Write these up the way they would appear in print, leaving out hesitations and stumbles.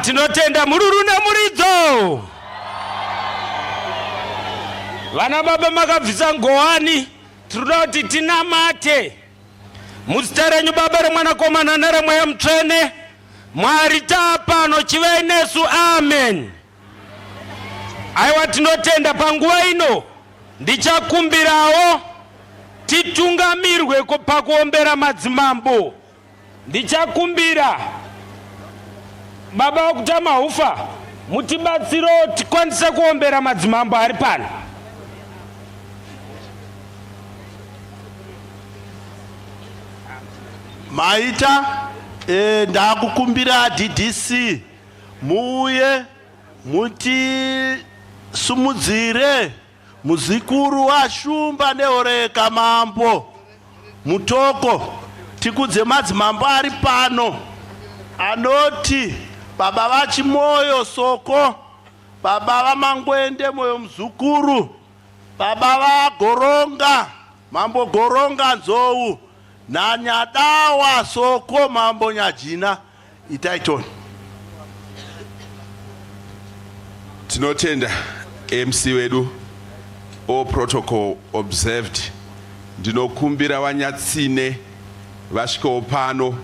Tinotenda mururu nemuridzo. Vana baba makabvisa ngowani, tinoda kuti tinamate muzita renyu Baba remwanakomana neremweya mutsvene. Mwari tapano chive nesu, amen. Aiwa, tinotenda panguva ino ndichakumbirawo titungamirwe pakuombera madzimambo. Ndichakumbira baba wakutama ufa mutibatsiro tikwanise kuombera madzimambo ari pano. Maita ndakukumbira DDC muuye muti sumudzire muzikuru wa Shumba neoreka mambo Mutoko, tikudze madzimambo ari pano anoti baba vachimoyo Soko, baba vaMangwende moyo mzukuru, baba vaGoronga mambo Goronga Nzou, na Nyadawa Soko mambo Nyajina. Itaitoni. Tinotenda MC wedu all protocol observed. Ndinokumbira Wanyatsine vasvikewo pano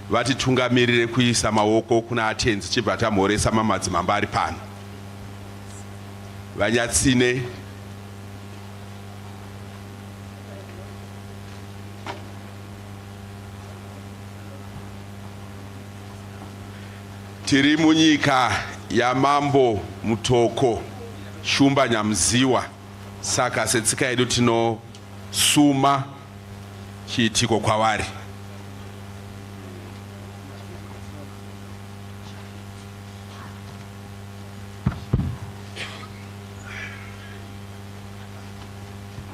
vatitungamirire kuisa maoko kuna atenzi chibva tamhoresa madzimambo ari pano. Wanyatsine tiri munyika yaMambo Mutoko Shumba Nyamziwa, saka setsika yedu tinosuma chiitiko kwavari.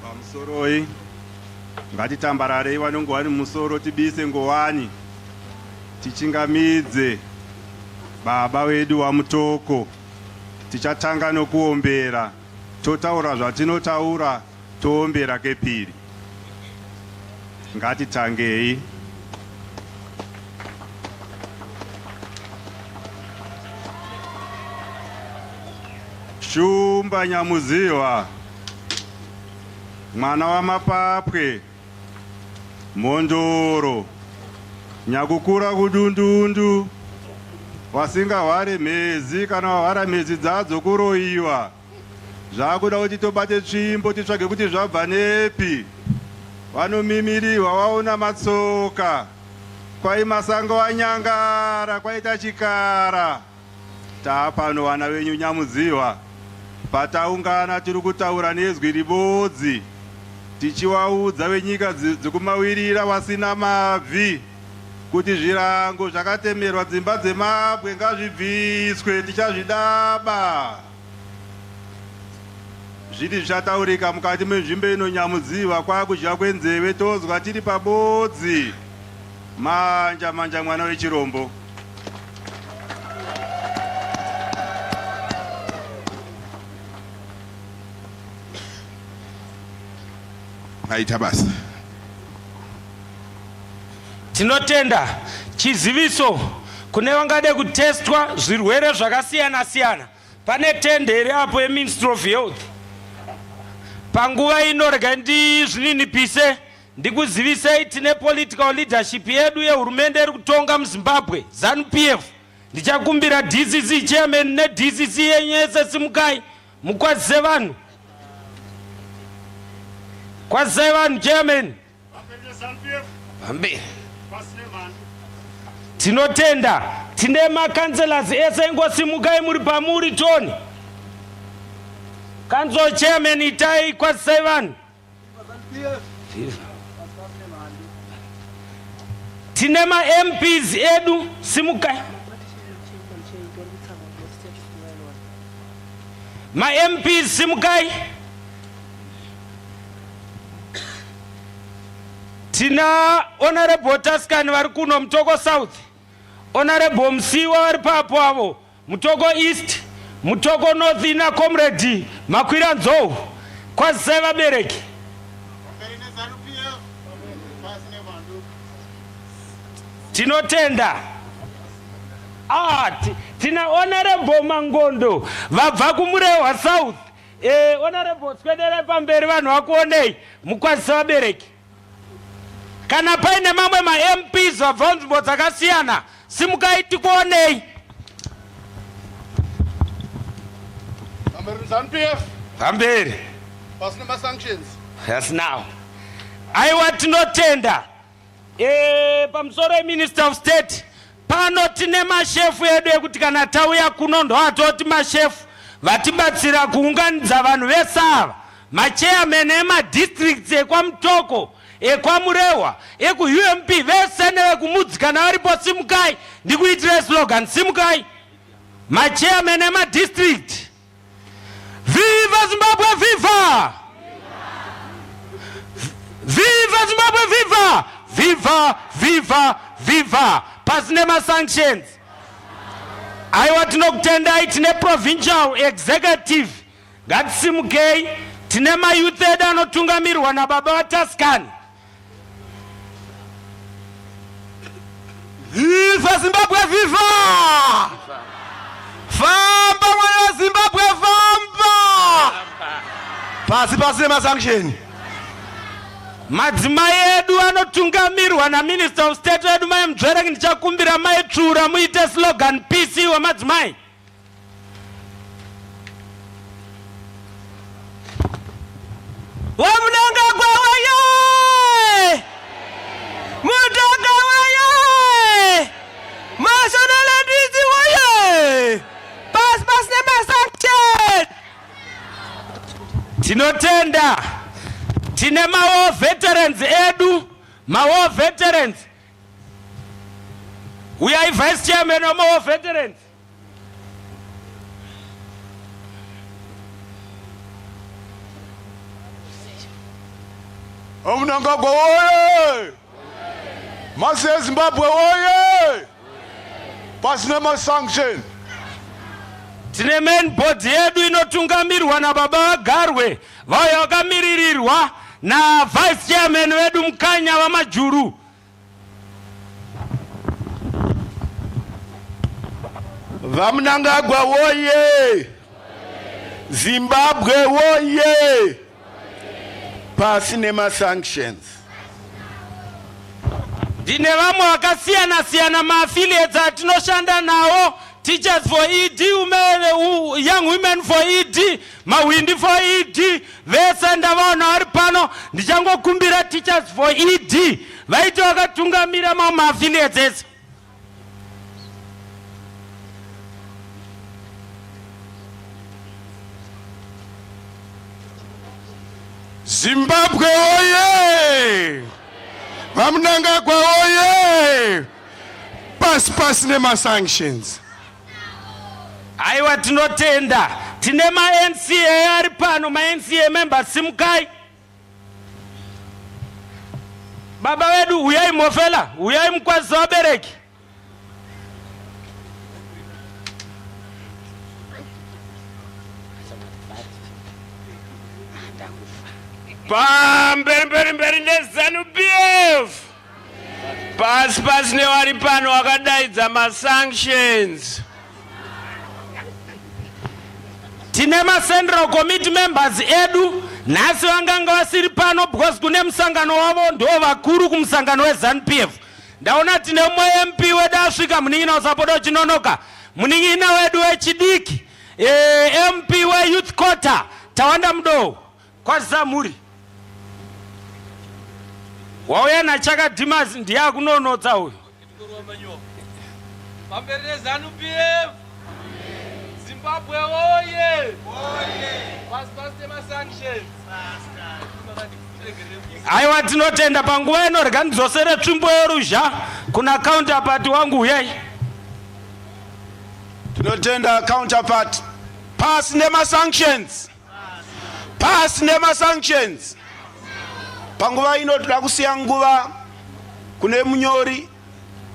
Pamusoroi ngatitambararei vanongowani musoro, tibise ngowani tichingamidze baba wedu waMutoko. Tichatanga nokuombera, totaura zvatinotaura, toombera kepiri. Ngatitangei. Shumba Nyamuziwa, mwana wa Mapapwe, Mondoro, nyakukura kudundundu, wasinga ware mezi kana wara mezi dzadzo kuroiwa. Zvakuda kuti tobate tsvimbo titsvage kuti zvabva nepi. Vanomimiriwa waona matsoka, kwai masango anyangara, kwaita chikara. Tapano vana venyu Nyamuziwa, pataungana tiri kutaura nezwi ribodzi, tichivaudza venyika dzekumawirira vasina mabvi kuti zvirango zvakatemerwa dzimba dzemabwe ngazvibviswe, tichazvidaba. Zviri zvichataurika mukati menzvimbo ino Nyamuziwa, kwakudya kwenzeve tozwa tiri pabodzi. Manja manja mwana wechirombo. Maita basa. Tinotenda chiziviso kune vangade kutestwa zvirwere zvakasiyana siyana. Pane tendere apo yeMinistry of Health. Panguva ino rega ndizvininipise ndikuzivisei tine political leadership yedu yehurumende iri kutonga muZimbabwe, ZANU-PF. Ndichakumbira DCC chairman neDCC yenyese simukai mukwazise vanhu. Kwazise vanhu chairman. Bambe. Tinotenda tine makanselas ese ingosimukai muri pamuri toni. Council chairman itai kwazise vanhu. Tine ma MPs edu simukai. Ma MPs simukai. Tina Honorable Taskani vari kuno Mutoko South, Honorable Msiwa vari papo avo, Mutoko East, Mutoko North ina Comrade Makwira Nzou, kwazise vabereki. Tinotenda tina honorable Mangondo vabva kumurewa South. Honorable swedere pamberi vanhu vakuonei mukwazisa vabereki. Kana paine mamwe ma MPs vabva nzvimbo dzakasiyana simukai tikuonei. Pamberi. Pasina ma sanctions. Yes now. Aiwa tinotenda. Pamusoro Minister of State pano tine mashefu edu ekuti kana tauya kuno ndo atoti mashefu vatibatsira kuunganidza vanhu vese ava machairman emadistricts ekwaMutoko ekwaMurewa ekuUMP vese nevekumudzikana varipo simukai ndikuitire slogan simukai machairman emadistrict. Viva Zimbabwe viva! Viva Zimbabwe viva! Viva, viva, viva! Pasine ma sanctions. Aiwa tinokutendai tine provincial executive. Ngatsisimukei tine ma youth edu anotungamirwa nababa vaTaskani. Viva Zimbabwe viva! Famba mwana Zimbabwe famba! Pasine ma sanctions. Madzimai edu anotungamirwa na Minister of State edu mai mdzvereki ndichakumbira mai tsvura muite slogan PC wamadzimai. Wamunanga kwawaye! Mutoko waye! Nationalities waye! Pass nema sanction! Tinotenda! Tine ma veterans edu, ma veterans. We are vice chairman of ma veterans. Omunanga oye! Mase Zimbabwe oye! Pasina ma sanction. Tine main body edu inotungamirwa na baba vagarwe, vaya vakamiririrwa na vice chairman wedu Mkanya wa Majuru. Vamunangagwa woye! Zimbabwe woye! Pasine ma sanctions. Dine vamwe vakasiyana ma affiliates atinoshanda nawo. Teachers for ED, young women for ED, mawindi for ED, vese ndavaona vari pano ndichangokumbira teachers for ED vaiti vakatungamira ma affiliates ese. Zimbabwe oye! Vamunangagwa oye! Pasine ma sanctions. Aiwa tinotenda tine ma NCA ari pano ma NCA members simukai. Baba wedu uyai mofela uyai mkwazisa wabereki. Mberi nezanu BF. Pass ne wari pano wakadaidza ma sanctions. Tine ma central committee members edu nasi wanganga wasiri pano because kune musangano wavo ndo vakuru kumusangano weZANU-PF. Ndaona tine mwe MP wedu asvika muningina usapoda chinonoka. Muningina wedu wechidiki. MP we youth quarter tawanda mdo kwa Zamuri. Wauya na Chaka Dimas ndiye kunonotsa huyo. Pambere ZANU-PF. Zimbabwe oye! Oye! Pasine ma sanctions. Aiwa tinotenda panguva ino rega ndidzosere tsvimbo yoruzha kuna counterpart wangu uyai. Tinotenda counterpart. Pasine ma sanctions. Pasine ma sanctions. Panguva ino toda kusiya nguva kune munyori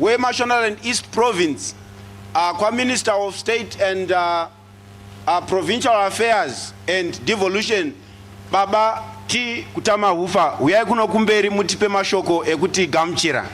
we National and East Province kwa Minister of State and Provincial Affairs and Devolution Baba T Kutama Hufa uyai kuno kumberi mutipe mashoko ekuti gamuchira.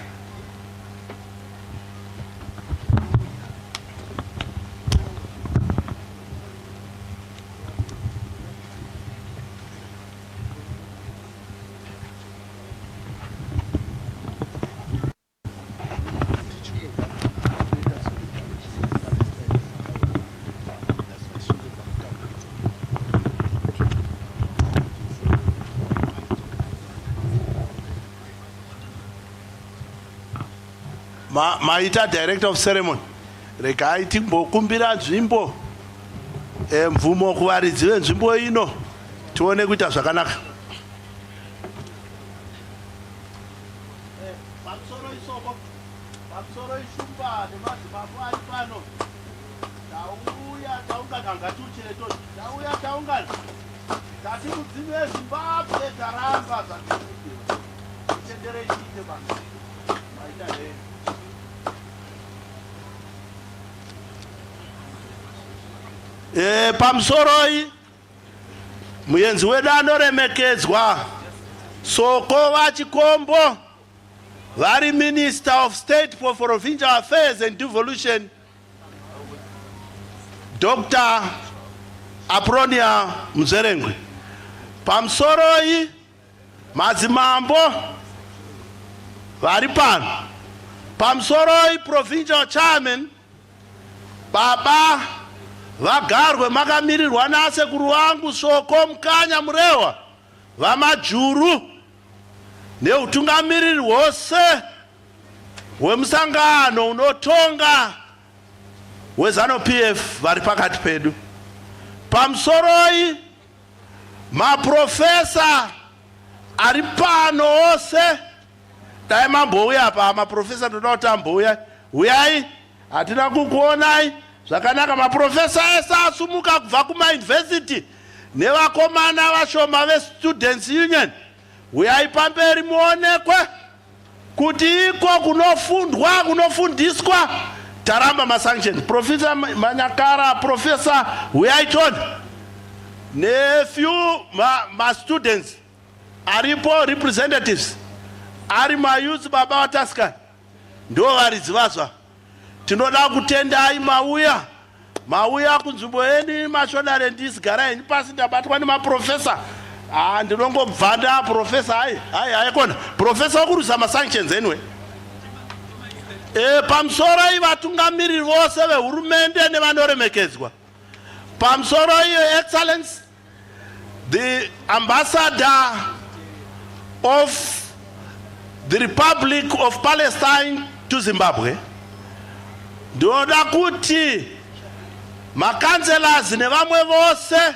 maita director of ceremony regai timbokumbira nzvimbo mvumo kuvaridzi venzvimbo ino tione kuita zvakanaka. Pamusoro isoko, pamusoro ishumba nemadzimambo ari pano, tauya taungana ngatiuchire toti, tauya taungana tati mudzimu weZimbabwe taramba zvatinokumbira titendere chiite basa maita hei. Pamusoroi muyenzi wedu anoremekedzwa Soko vachikombo vari Minister of State for Provincial Affairs and Devolution Dr. Apronia Mzerengwe. Pamusoroi madzimambo vari pano. Pamusoroi Provincial Chairman Baba vagarwe makamirirwa nasekuru wangu Soko Mukanya Murewa vamajuru neutungamiriri hwose hwemusangano unotonga weZanu PF vari pakati pedu. Pamusoroi maprofesa ari pano ose dai mambouya apa maprofesa ndoda kuti ambouya uyai hatina kukuonai zvakanaka. Maprofesa ese asumuka kubva kumauniversity nevakomana vashoma veStudents Union uyai pamberi muonekwe kuti iko kunofundwa kunofundiswa taramba masanctions. Professor Manyakara, Professor uyai toni nefew students aripo representatives ari mayouth baba wataska ndo varidzi vazva. Tinoda kutendai mauya kunzvimbo yeni mashonalandis garai pasi ndabatwa nemaprofesa ndinongobvanda profesa hai kona profesa wakurusa masanctions anyway. Pamusoro ivatungamiriri vose vehurumende nevanoremekedzwa. Pamusoro Your Excellency the Ambassador of the Republic of Palestine to Zimbabwe, ndoda kuti makanzelazi nevamwe vose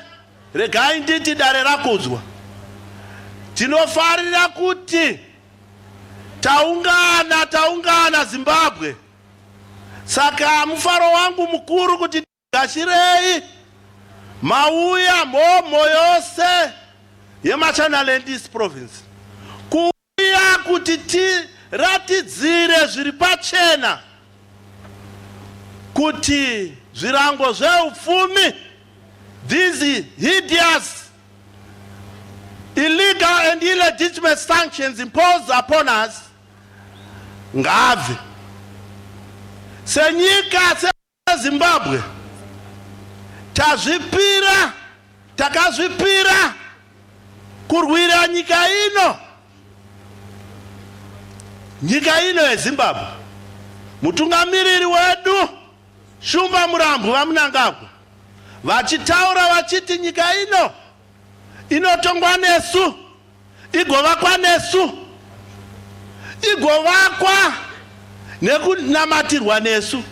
regai nditi dare rakudzwa tinofarira kuti taungana Zimbabwe. Saka mufaro wangu mukuru kuti gashirei mauya momo yose yeMashonalandis province kuuya kuti tiratidzire zviri pachena kuti zvirango zveupfumi, these hideous illegal and illegitimate sanctions imposed upon us ngave. Senyika seZimbabwe takazvipira kurwira nyika ino yeZimbabwe. Mutungamiriri wedu Shumba Murambo vaMunangagwa vachitaura vachiti nyika inotongwa nesu, igovakwa nesu, igovakwa nekunamatirwa nesu.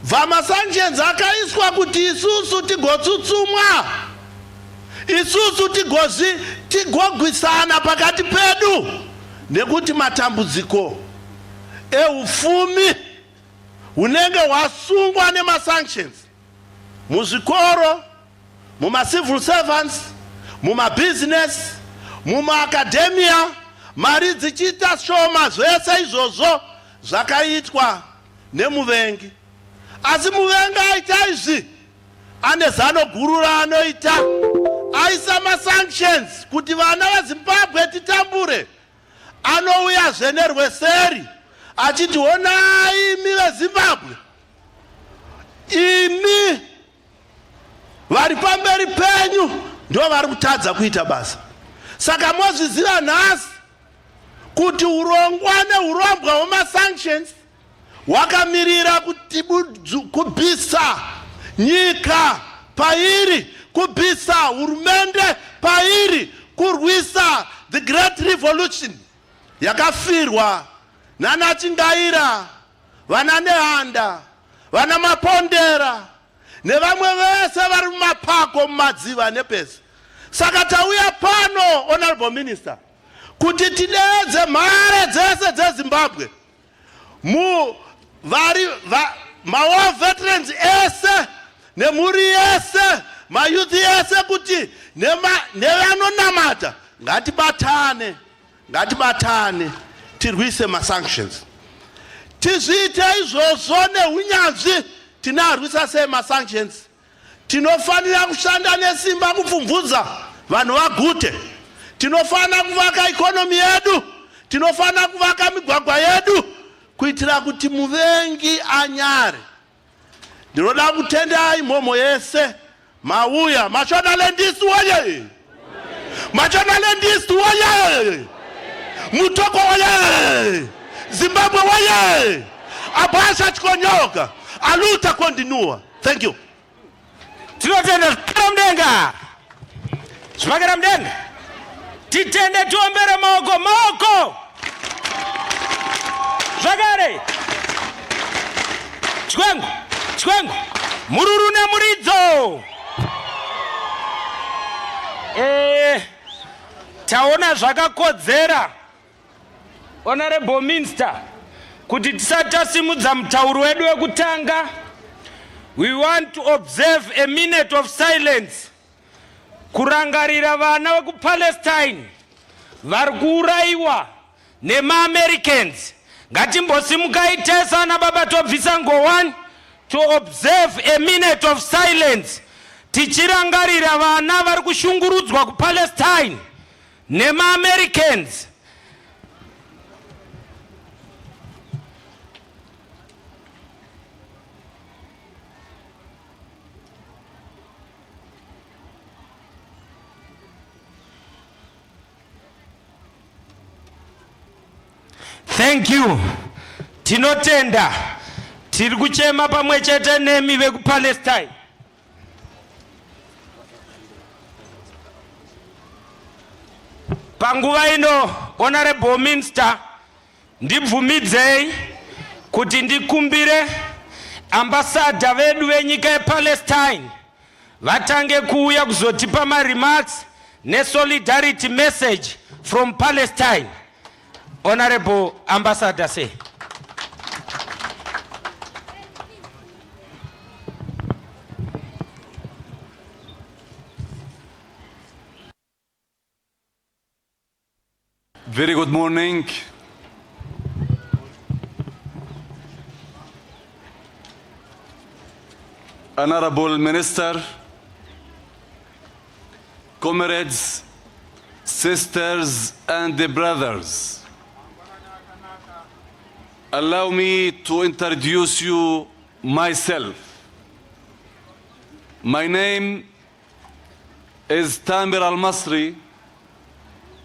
Vamasanctions akaiswa kuti isusu tigotsutsumwa, isusu tigogwisana pakati pedu nekuti matambudziko eupfumi unenge wasungwa nemasanctions muzvikoro, mumacivil servants, mumabusiness, mumaacademia, mari dzichiita shoma. Zvese izvozvo zvakaitwa nemuvengi. Asi muvengi aita izvi ane zano guru raanoita, aisa masanctions kuti vana veZimbabwe titambure. Anouya zvenerweseri achiti honai imi veZimbabwe, imi vari pamberi penyu ndo vari kutadza kuita basa. Saka mozviziva nhasi kuti urongwa neurombwa hwemasanctions hwakamirira kubvisa nyika pairi, kubvisa hurumende pairi, kurwisa the great revolution yakafirwa nanachingaira vana nehanda, vana mapondera, nevamwe vese vari mumapako mumadziva nepesi. Saka tauya pano, Honorable Minister, kuti tidedze mhare dzese dzeZimbabwe ma-war veterans ese nemhuri yese mayouth yese kuti nevanonamata ngatibatane tirwise ma-sanctions. Tizviite izvozvo neunyanzvi. Tinarwisa sei ma-sanctions? Tinofanira kushanda nesimba kupfumvudza vanhu vagute. Tinofanira kuvaka ikonomi yedu. Tinofanira kuvaka migwagwa yedu kuitira kuti muvengi anyare. Ndinoda kutendai mhomo yese mauya. Majournalist woye! Majournalist woye! Mutoko woye! Zimbabwe woye! Abasha chikonyoka. Aluta continua. Thank you. Tinotenda mdenga. Zvakara mdenga. Titende tuombere maoko. Zvakare. Chikwengu. Mururu nemuridzo. Taona zvakakodzera, Honorable Minister, kuti tisati tasimudza mutauro wedu wekutanga. We want to observe a minute of silence kurangarira vana vekuPalestine vari kuuraiwa nema-Americans. Ngatimbosimukai tesana baba tobvisa ngowani to observe a minute of silence tichirangarira vana vari kushungurudzwa kuPalestine nema-Americans. Thank you. Tinotenda. Tiri kuchema pamwe chete nemi vekuPalestine. Panguva ino, Honorable Minister, ndibvumidzei kuti ndikumbire ambassador vedu venyika yePalestine vatange kuuya kuzotipa ma-remarks ne-solidarity message from Palestine. Honorable Ambassador, say. Very good morning. Honorable Minister, comrades, sisters and brothers, allow me to introduce you myself. My name is Tamir Al-Masri,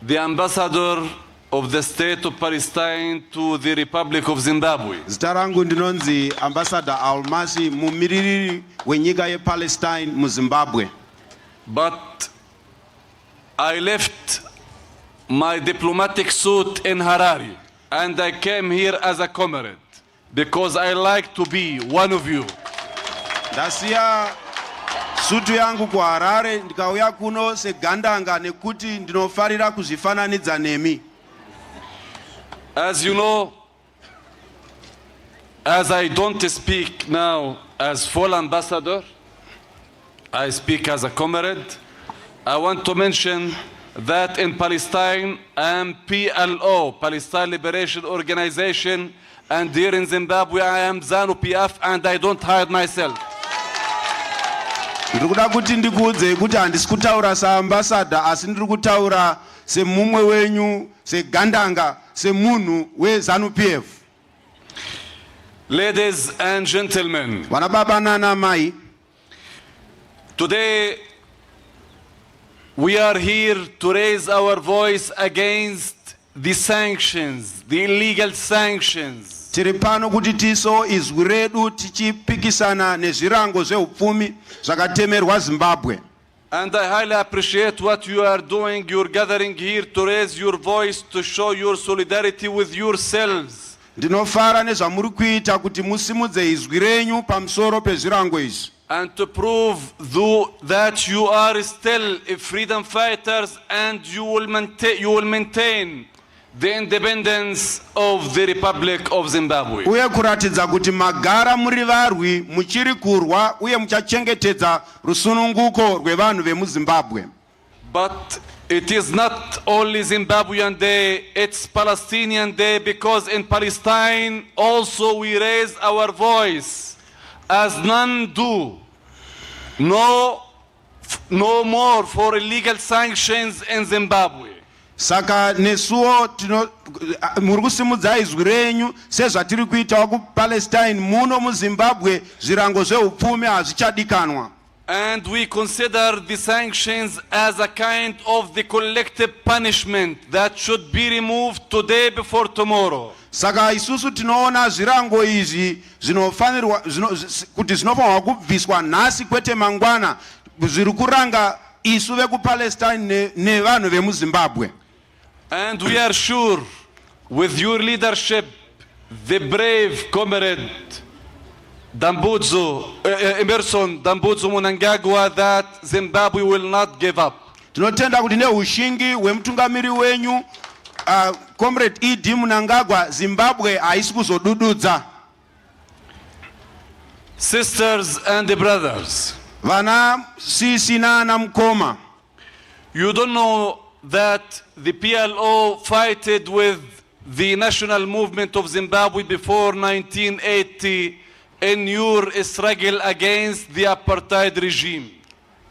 the ambassador of the state of Palestine to the Republic of Zimbabwe. Zita rangu ndinonzi Ambassador Al-Masri, mumiriri wenyika yePalestine mu Zimbabwe. But I left my diplomatic suit in Harare and I came here as a comrade because I like to be one of you. Ndasiya sutu yangu ku Harare ndikauya kuno segandanga nekuti ndinofarira kuzvifananidza nemi. As you know, as I don't speak now as full ambassador, I speak as a comrade. I want to mention that in Palestine I am PLO, Palestine Liberation Organization, and here in Zimbabwe I am ZANU-PF, and I don't hide myself. Ndikuda kuti ndikuudze kuti handisi kutaura saambassador asi ndiri kutaura semumwe wenyu, segandanga, semunhu weZANU-PF. Ladies and gentlemen, Vana baba nana mai, today we are here to raise our voice against the sanctions, the illegal sanctions. tiri pano kuti tiso izwi redu tichipikisana nezvirango zveupfumi zvakatemerwa Zimbabwe. And I highly appreciate what you are doing. You're gathering here to raise your voice, to show your solidarity with yourselves. ndinofara nezvamuri kuita kuti musimudze izwi renyu pamusoro pezvirango izvi, and to prove that you are still freedom fighters and you will maintain the independence of the Republic of Zimbabwe. uye kuratidza kuti magara muri varwi muchiri kurwa uye muchachengetedza rusununguko rwevanhu vemuZimbabwe. But it is not only Zimbabwean Day, it's Palestinian Day, because in Palestine also we raise our voice as none do. No more for illegal sanctions in Zimbabwe. Saka nesuo muri kusimudza izwi renyu sezvatiri kuitawo kuPalestine, muno muZimbabwe zvirango zveupfumi hazvichadikanwa. And we consider the sanctions as a kind of the collective punishment that should be removed today before tomorrow. Saka isusu tinoona zvirango izvi zvinofanirwa kuti zvinofanirwa kubviswa nhasi kwete mangwana, zviri kuranga isu vekuPalestine nevanhu vemuZimbabwe. And we are sure with your leadership, the brave comrade Emerson Dambudzo Mnangagwa, that Zimbabwe will not give up. Tinotenda kuti neushingi hwemutungamiri wenyu comrade E.D. Mnangagwa, Zimbabwe haisi kuzodududza. Sisters and brothers, vana sisi nana mukoma, you don't know that the PLO fighted with the national movement of Zimbabwe before 1980 in your struggle against the apartheid regime.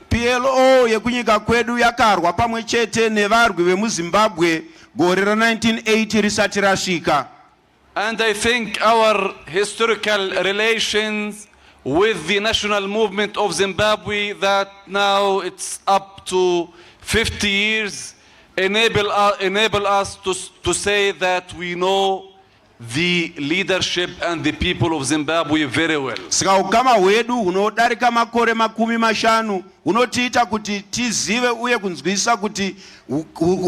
PLO yekunyika kwedu yakarwa pamwe chete nevarwi vemuZimbabwe gore ra1980 risati rasvika. And I think our historical relations with the national movement of Zimbabwe, that now it's up to 50 years, enable us to say that we know the leadership and the people of Zimbabwe very well. Saka ukama hwedu hunodarika makore makumi mashanu hunotiita kuti tizive uye kunzwisisa kuti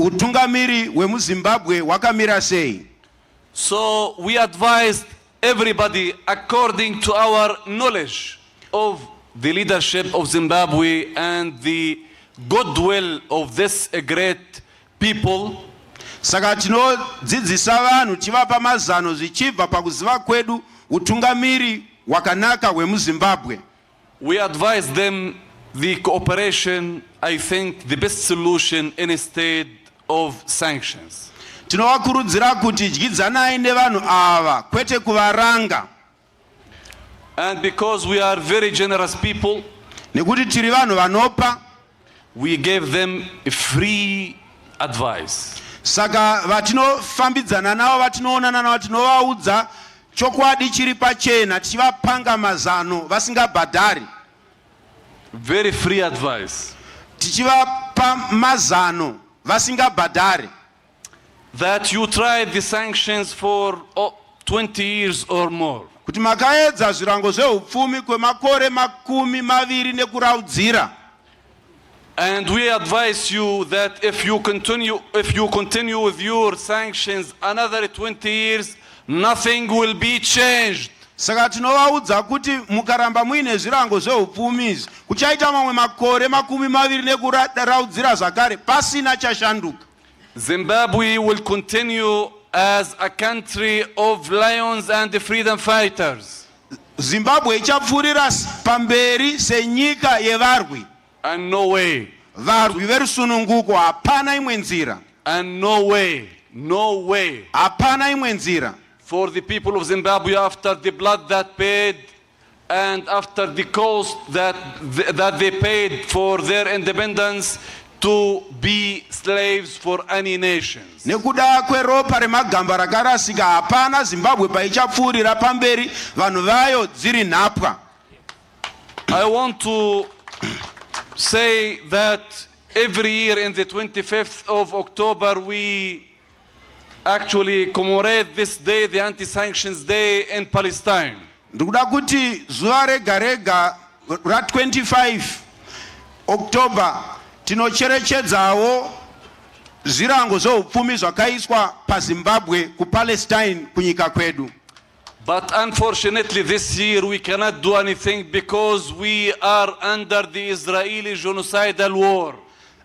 utungamiri hwemuZimbabwe hwakamira sei. So we advised everybody according to our knowledge of the leadership of Zimbabwe and the goodwill of this great people. Saka tinodzidzisa vanhu tivapa mazano zvichibva pakuziva kwedu utungamiri hwakanaka hwemuZimbabwe. We advise them the cooperation, I think the best solution instead of sanctions. Tinovakurudzira kuti dyidzanai nevanhu ava kwete kuvaranga. And because we are very generous people, nekuti tiri vanhu vanopa, we gave them a free advice. Saka vatinofambidzana navo, vatinoonana navo, tinovaudza chokwadi chiri pachena, tichivapanga mazano vasingabhadhari. Very free advice. Tichivapa mazano vasingabhadhari. That you tried the sanctions for 20 years or more. Kuti makaedza zvirango zveupfumi kwemakore makumi maviri nekuraudzira. And we advise you that if you continue with your sanctions another 20 years, nothing will be changed. Saka tinovaudza kuti mukaramba muine zvirango zveupfumi izvi, kuchaita mamwe makore makumi maviri nekuraudzira zvakare, pasina chashanduka. Zimbabwe will continue as a country of lions and freedom fighters. Zimbabwe ichapfuurira pamberi senyika yevarwi. And no way. Varwi verusununguko, hapana imwe nzira. And no way. Hapana imwe nzira. For the people of Zimbabwe, after the blood that paid and after the cost that they paid for their independence, to be slaves for any nations. Nekuda kweropa remagamba rakarasika, hapana Zimbabwe paichapfuurira pamberi vanhu vayo dziri nhapwa. I want to say that every year in the 25th of October we actually commemorate this day, the Anti-Sanctions Day in Palestine. Ndikuda kuti zuva rega rega ra 25 October tinocherechedzawo zvirango zveupfumi zvakaiswa paZimbabwe kuPalestine kunyika kwedu. But unfortunately this year we cannot do anything because we are under the Israeli genocidal war.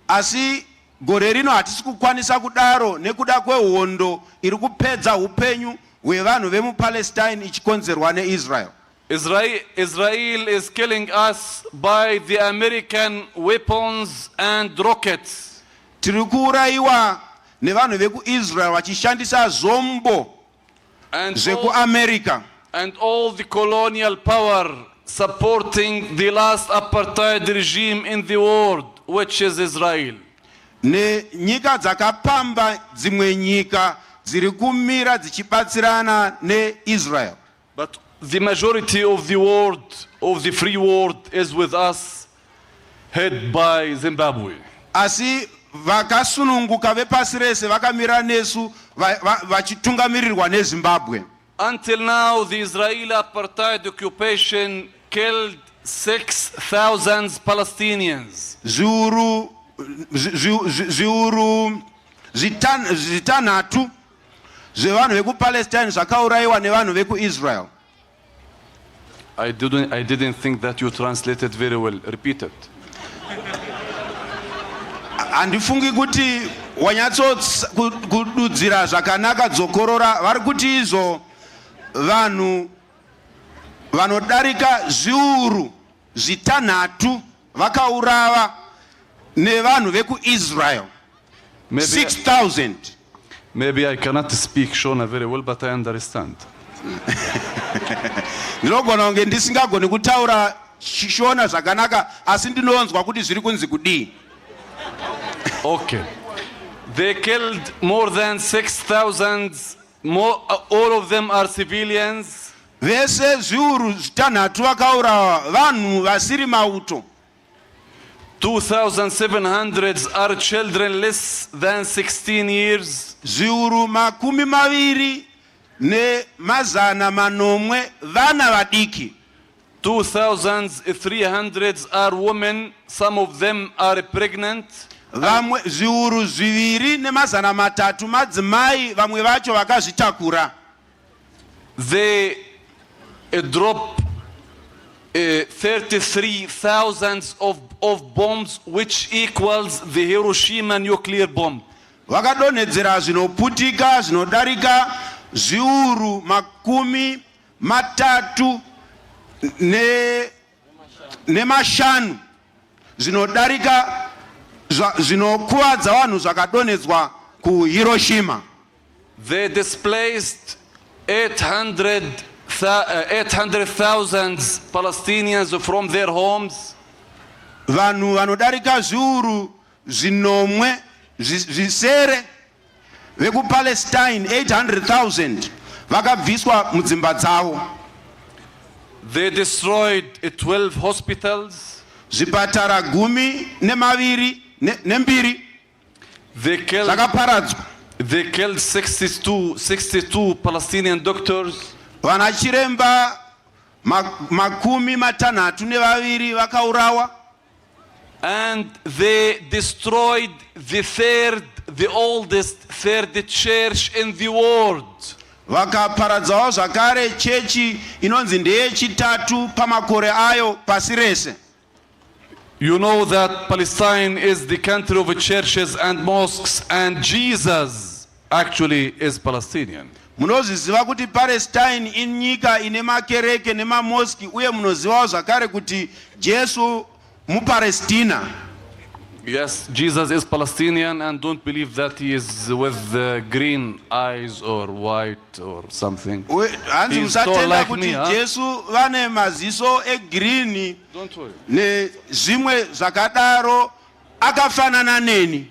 Asi gore rino hatisi kukwanisa kudaro nekuda kwehondo iri kupedza upenyu hwevanhu vemuPalestine ichikonzerwa neIsrael. Israel is killing us by the American weapons and rockets. Tiri kuuraiwa nevanhu vekuIsrael vachishandisa zombo zvekuAmerica. And all the colonial power supporting the last apartheid regime in the world, which is Israel. Nenyika dzakapamba dzimwe nyika dziri kumira dzichibatsirana neIsrael. But the majority of the world, of the free world, is with us, head by Zimbabwe. Asi vakasununguka vepasi rese vakamira nesu vachitungamirirwa neZimbabwe. Until now, the Israeli apartheid occupation killed 6,000 Palestinians. Zviuru zvitanhatu zvevanhu vekuPalestine zvakauraiwa nevanhu vekuIsrael. I didn't think that you translated very well. Repeat it. Handifungi kuti wanyatsokududzira zvakanaka dzokorora. Vari kuti izvo vanhu vanodarika zviuru zvitanhatu vakaurawa nevanhu vekuIsrael. 6,000. Maybe I cannot speak Shona very well, but I understand. Ndinogona kunge ndisingagoni kutaura Shona zvakanaka asi ndinonzwa kuti zviri kunzi kudii. Okay. They killed more than 6,000. All of them are civilians. Vese zviuru zvitanhatu vakaurawa vanhu vasiri mauto. 2,700 are children less than 16 years. Zviuru makumi maviri nemazana manomwe vana vadiki. 2,300 are women. Some of them are pregnant. Vamwe zviuru zviviri nemazana matatu madzimai, vamwe vacho vakazvitakura. They drop 33,000 of bombs, which equals the Hiroshima nuclear bomb. Vakadonhedzera zvinoputika zvinodarika zviuru makumi matatu nemashanu zvinodarika zvinokuwadza vanhu zvakadonhedzwa kuHiroshima. They displaced 800,000 Palestinians from their homes. Vanhu vanodarika zviuru zvinomwe zvisere vekuPalestine 800,000 vakabviswa mudzimba dzavo. They destroyed 12 hospitals. Zvipatara gumi nembiri zvakaparadzwa. They killed 62 Palestinian doctors. Vanachiremba makumi matanhatu nevaviri vakaurawa. And they destroyed the oldest third church in the world. Vakaparadzawo zvakare chechi inonzi ndeyechitatu pamakore ayo pasi rese. You know that Palestine is the country of churches and mosques, and Jesus actually is Palestinian. Munozviziva kuti Palestine inyika ine makereke nemamoski, uye munozivawo zvakare kuti Jesu muPalestina. Yes, Jesus is Palestinian, and don't believe that he is with green eyes or white or something. He's tall like me, huh? Jesu vane maziso green. Don't worry. Nezvimwe zvakadaro akafanana neni.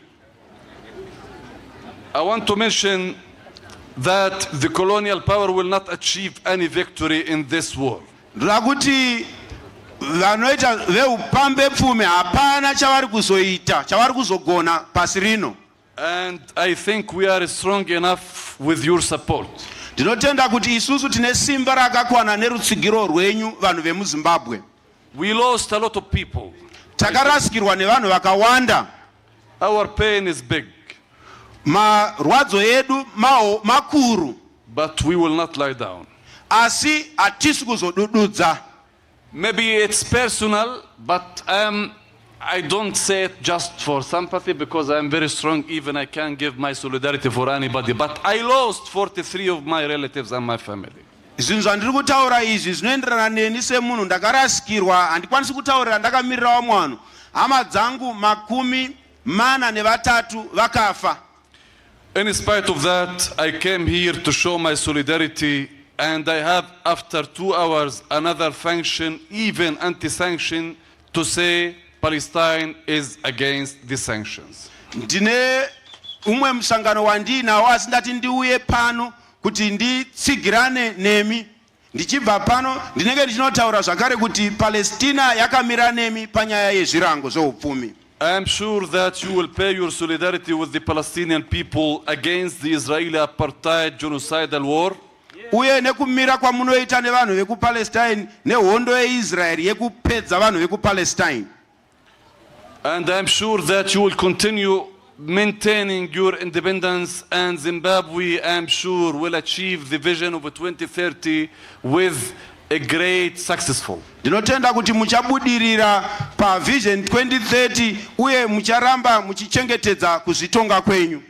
I want to mention that the colonial power will not achieve any victory in this war. Rakuti vanoita veupambe pfume hapana chavari kuzoita, chavari kuzogona pasi rino. And I think we are strong enough with your support. Ndinotenda kuti isusu tine simba rakakwana nerutsigiro rwenyu vanhu vemuZimbabwe. We lost a lot of people. Takarasikirwa nevanhu vakawanda. Our pain is big. marwadzo edu makuru, but we will not lie down. asi atisi kuzodududza. Maybe it's personal, but I don't say it just for sympathy, because I'm very strong. Even I can't give my solidarity for anybody. But I lost 43 of my relatives and my family. Zvinhu zvandiri kutaura izvi zvinoenderana neni semunhu ndakarasikirwa, handikwanisi kutaurira ndakamirira vamwe vanhu. Hama dzangu 43 vakafa. In spite of that, I came here to show my solidarity, and I have, after 2 hours, another function, even anti-sanction, to say Palestine is against the sanctions. Ndine umwe msangano wandinawo asi ndati ndiuye pano kuti nditsigirane nemi. Ndichibva pano ndinenge ndichinotaura zvakare kuti Palestina yakamira nemi panyaya yezvirango zveupfumi. I am sure that you will pay your solidarity with the Palestinian people against the Israeli apartheid genocidal war. Uye nekumira kwamunoita nevanhu vekupalestine nehondo yeIsraeri yekupedza vanhu vekupalestine. And I'm sure that you will continue maintaining your independence, and Zimbabwe, I'm sure, will achieve the vision of 2030 with a great successful. Ndinotenda kuti muchabudirira pa vision 2030 uye mucharamba muchichengetedza kuzvitonga kwenyu.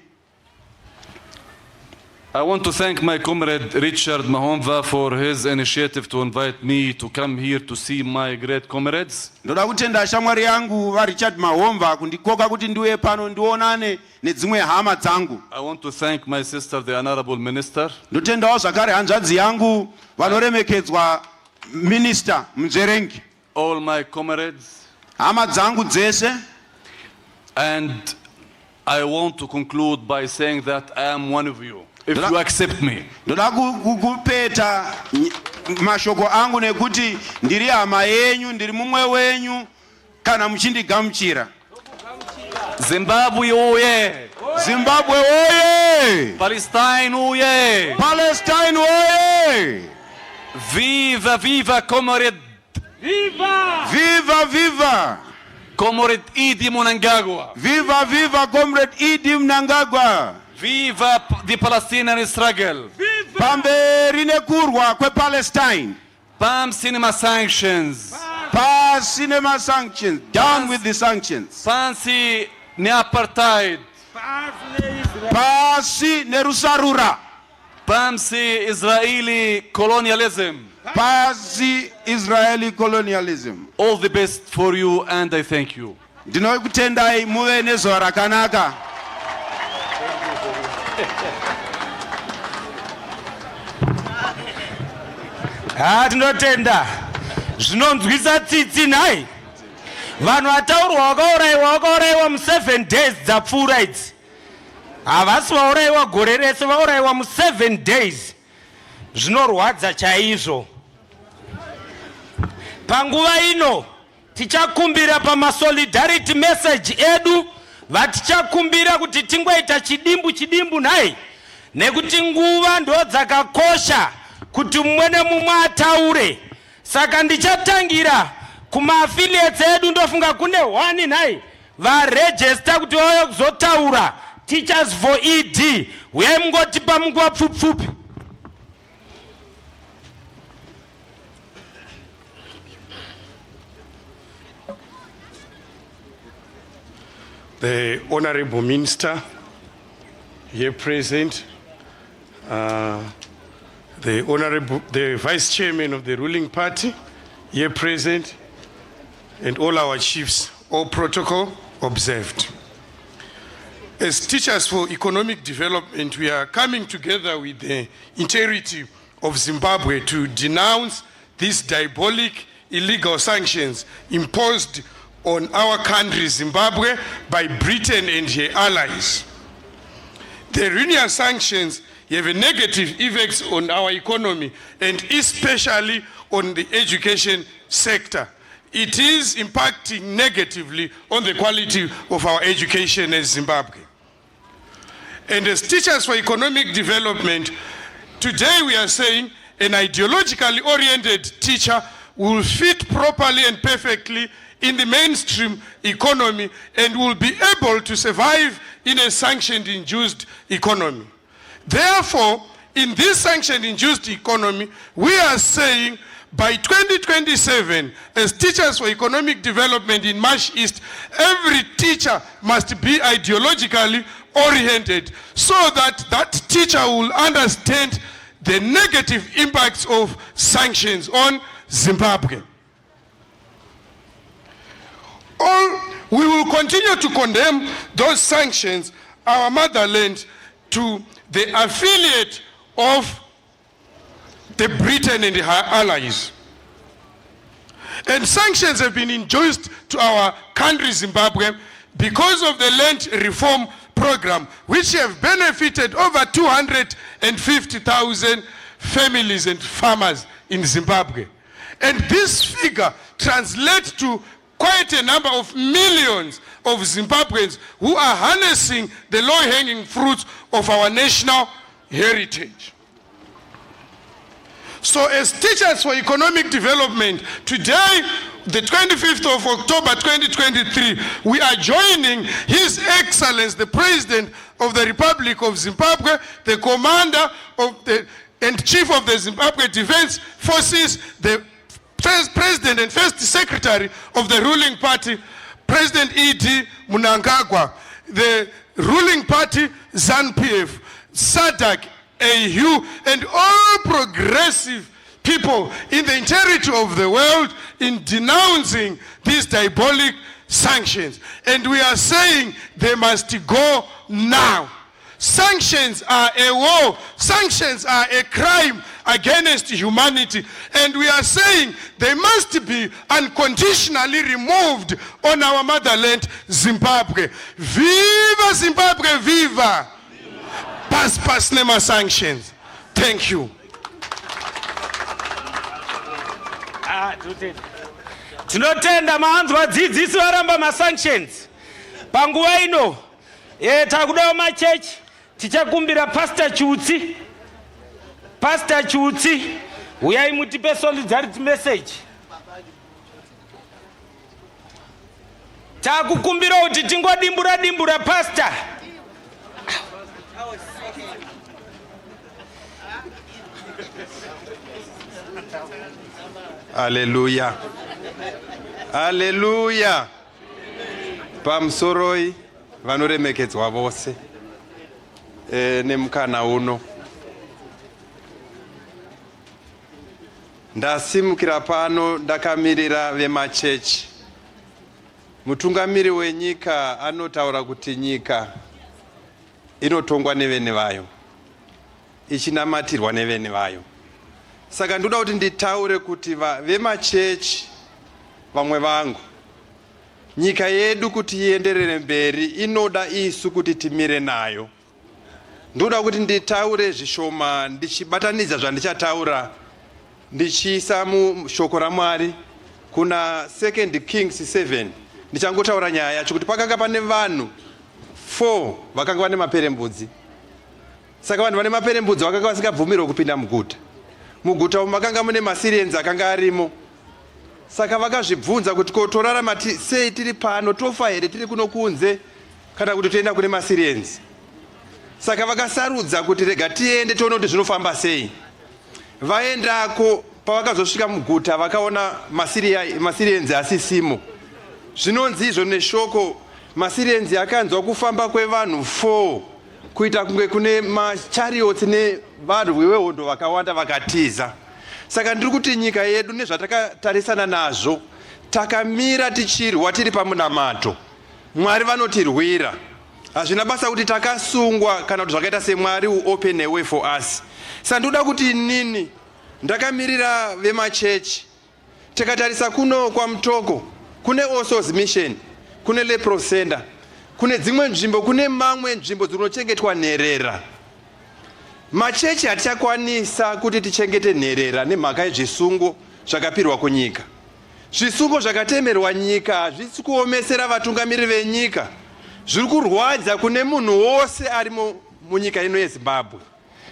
I want to thank my comrade Richard Mahomva for his initiative to invite me to come here to see my great comrades. Ndoda kutenda shamwari yangu va Richard Mahomva kundikoka kuti ndiwe pano ndionane nedzimwe hama dzangu. I want to thank my sister, the Honorable Minister. Ndotendawo zvakare hanzvadzi yangu vanoremekedzwa Minister Mzerengi. All my comrades. Hama dzangu dzese. And I want to conclude by saying that I am one of you, if you accept me. Ndoda kukupeta mashoko angu nekuti ndiri hama yenyu, ndiri mumwe wenyu kana muchindigamuchira. Zimbabwe oye! Zimbabwe oye! Palestine oye! Palestine oye! Viva, viva, comrade! Viva! Viva, viva! Comrade Idi Mnangagwa! Viva, viva, comrade Idi Mnangagwa! Viva the Palestinian struggle! Viva! Pamberi nekurwa kwe Palestine! Pam cinema sanctions! Pass cinema sanctions! Down with the sanctions! Pansi ne apartheid! Pasi nerusarura! Pamsi Israeli colonialism! Pasi Israeli colonialism! All the best for you, and I thank you. Ndinokutendai muve nezuva rakanaka. Tinotenda zvinonzwisa tsitsi nhai. Vanhu vataurwa vakaurayiwa mu7 days dzapfuura idzi. Havasi vaurayiwa gore rese, vaurayiwa mu7 days. Zvinorwadza chaizvo. Panguva ino tichakumbira pamasolidarity message edu, vatichakumbira kuti tingoita chidimbu nhai, nekuti nguva ndo dzakakosha kuti mumwe nemumwe ataure. Saka ndichatangira kuma-affiliates edu, ndofunga kune 1 nhai varegister kuti vauye kuzotaura. Teachers for ED, uyai mungotipa munguva pfupfupi. The Honorable Minister here present, the Vice Chairman of the ruling party here present, and all our chiefs, all protocol observed. As Teachers for Economic Development, we are coming together with the integrity of Zimbabwe to denounce these diabolic illegal sanctions imposed on our country, Zimbabwe, by Britain and her allies. The Iranian sanctions have a negative effects on our economy and especially on the education sector. It is impacting negatively on the quality of our education in Zimbabwe. And as Teachers for Economic Development, today we are saying an ideologically oriented teacher will fit properly and perfectly in the mainstream economy and will be able to survive in a sanctioned-induced economy. Therefore, in this sanctioned-induced economy, we are saying by 2027, as Teachers for Economic Development in Marsh East, every teacher must be ideologically oriented so that that teacher will understand the negative impacts of sanctions on Zimbabwe. We will continue to condemn those sanctions, our motherland, to the affiliate of the Britain and her allies. And sanctions have been induced to our country, Zimbabwe, because of the land reform program, which have benefited over 250,000 families and farmers in Zimbabwe. And this figure translates to quite a number of millions of Zimbabweans who are harnessing the low-hanging fruits of our national heritage. So as Teachers for Economic Development, today, the 25th of October 2023, we are joining His Excellency, the President of the Republic of Zimbabwe, the Commander of the and Chief of the Zimbabwe Defense Forces, the President and First Secretary of the ruling party, President E.D. Mnangagwa, the ruling party, ZANU-PF, Sadc, AU, and all progressive people in the entirety of the world in denouncing these diabolic sanctions. And we are saying they must go now. Sanctions are a war. Sanctions are a crime against humanity. And we are saying they must be unconditionally removed on our motherland, Zimbabwe. Viva Zimbabwe, viva! Pass nema sanctions. Thank you. Tinotenda mahanzwa dzidzisi varamba masanctions. Panguva ino, takudawo machechi, tichakumbira Pastor Chutsi, uyai mutipe solidarity message. Takukumbira kuti tingodimbura pastor. Hallelujah. Hallelujah. Pamsoroi vanoremekedzwa vose nemukana uno. Ndasimukira pano ndakamirira vemachechi. Mutungamiri wenyika anotaura kuti nyika inotongwa nevene vayo, ichinamatirwa nevene vayo. Saka ndoda kuti nditaure kuti vemachechi vamwe vangu, nyika yedu kuti ienderere mberi inoda isu kuti timire nayo. Ndoda kuti nditaure zvishoma ndichibatanidza zvandichataura ndichiisa mushoko raMwari kuna 2 Kings 7. Ndichangotaura nyaya yacho kuti pakanga pane vanhu 4 vakanga vane maperembudzi. Saka vanhu vane maperembudzi vakanga vasingabvumirwa kupinda muguta. Muguta umu makanga mune maSyrians akanga arimo. Saka vakazvibvunza kuti ko torarama sei tiri pano, tofa here tiri kuno kunze kana kuti toenda kune maSyrians. Saka vakasarudza kuti rega tiende tione kuti zvinofamba sei. Vaendako, pavakazosvika muguta vakaona maSyrians asisimo. Zvinonzi izvo neshoko maSyrians akanzwa kufamba kwevanhu 4 kuita kunge kune machariots nevanhu vehondo vakawanda vakatiza. Saka ndiri kuti nyika yedu nezvatakatarisana nazvo takamira tichirwa tiri pamunamato. Mwari vanotirwira. Hazvina basa kuti takasungwa kana kuti zvakaita seMwari open a way for us. Saka ndoda kuti nini ndakamirira vemachechi. Tikatarisa kuno kwa MUTOKO, kune Ossos Mission, kune Leprosy Center, kune dzimwe nzvimbo, kune mamwe nzvimbo dzinochengetwa nherera. Machechi hatichakwanisa kuti tichengete nherera nemhaka yezvisungo zvakapirwa kunyika. Zvisungo zvakatemerwa nyika hazvisi kuomesera vatungamiri venyika. Zviri kurwadza kune munhu wose ari munyika ino yeZimbabwe.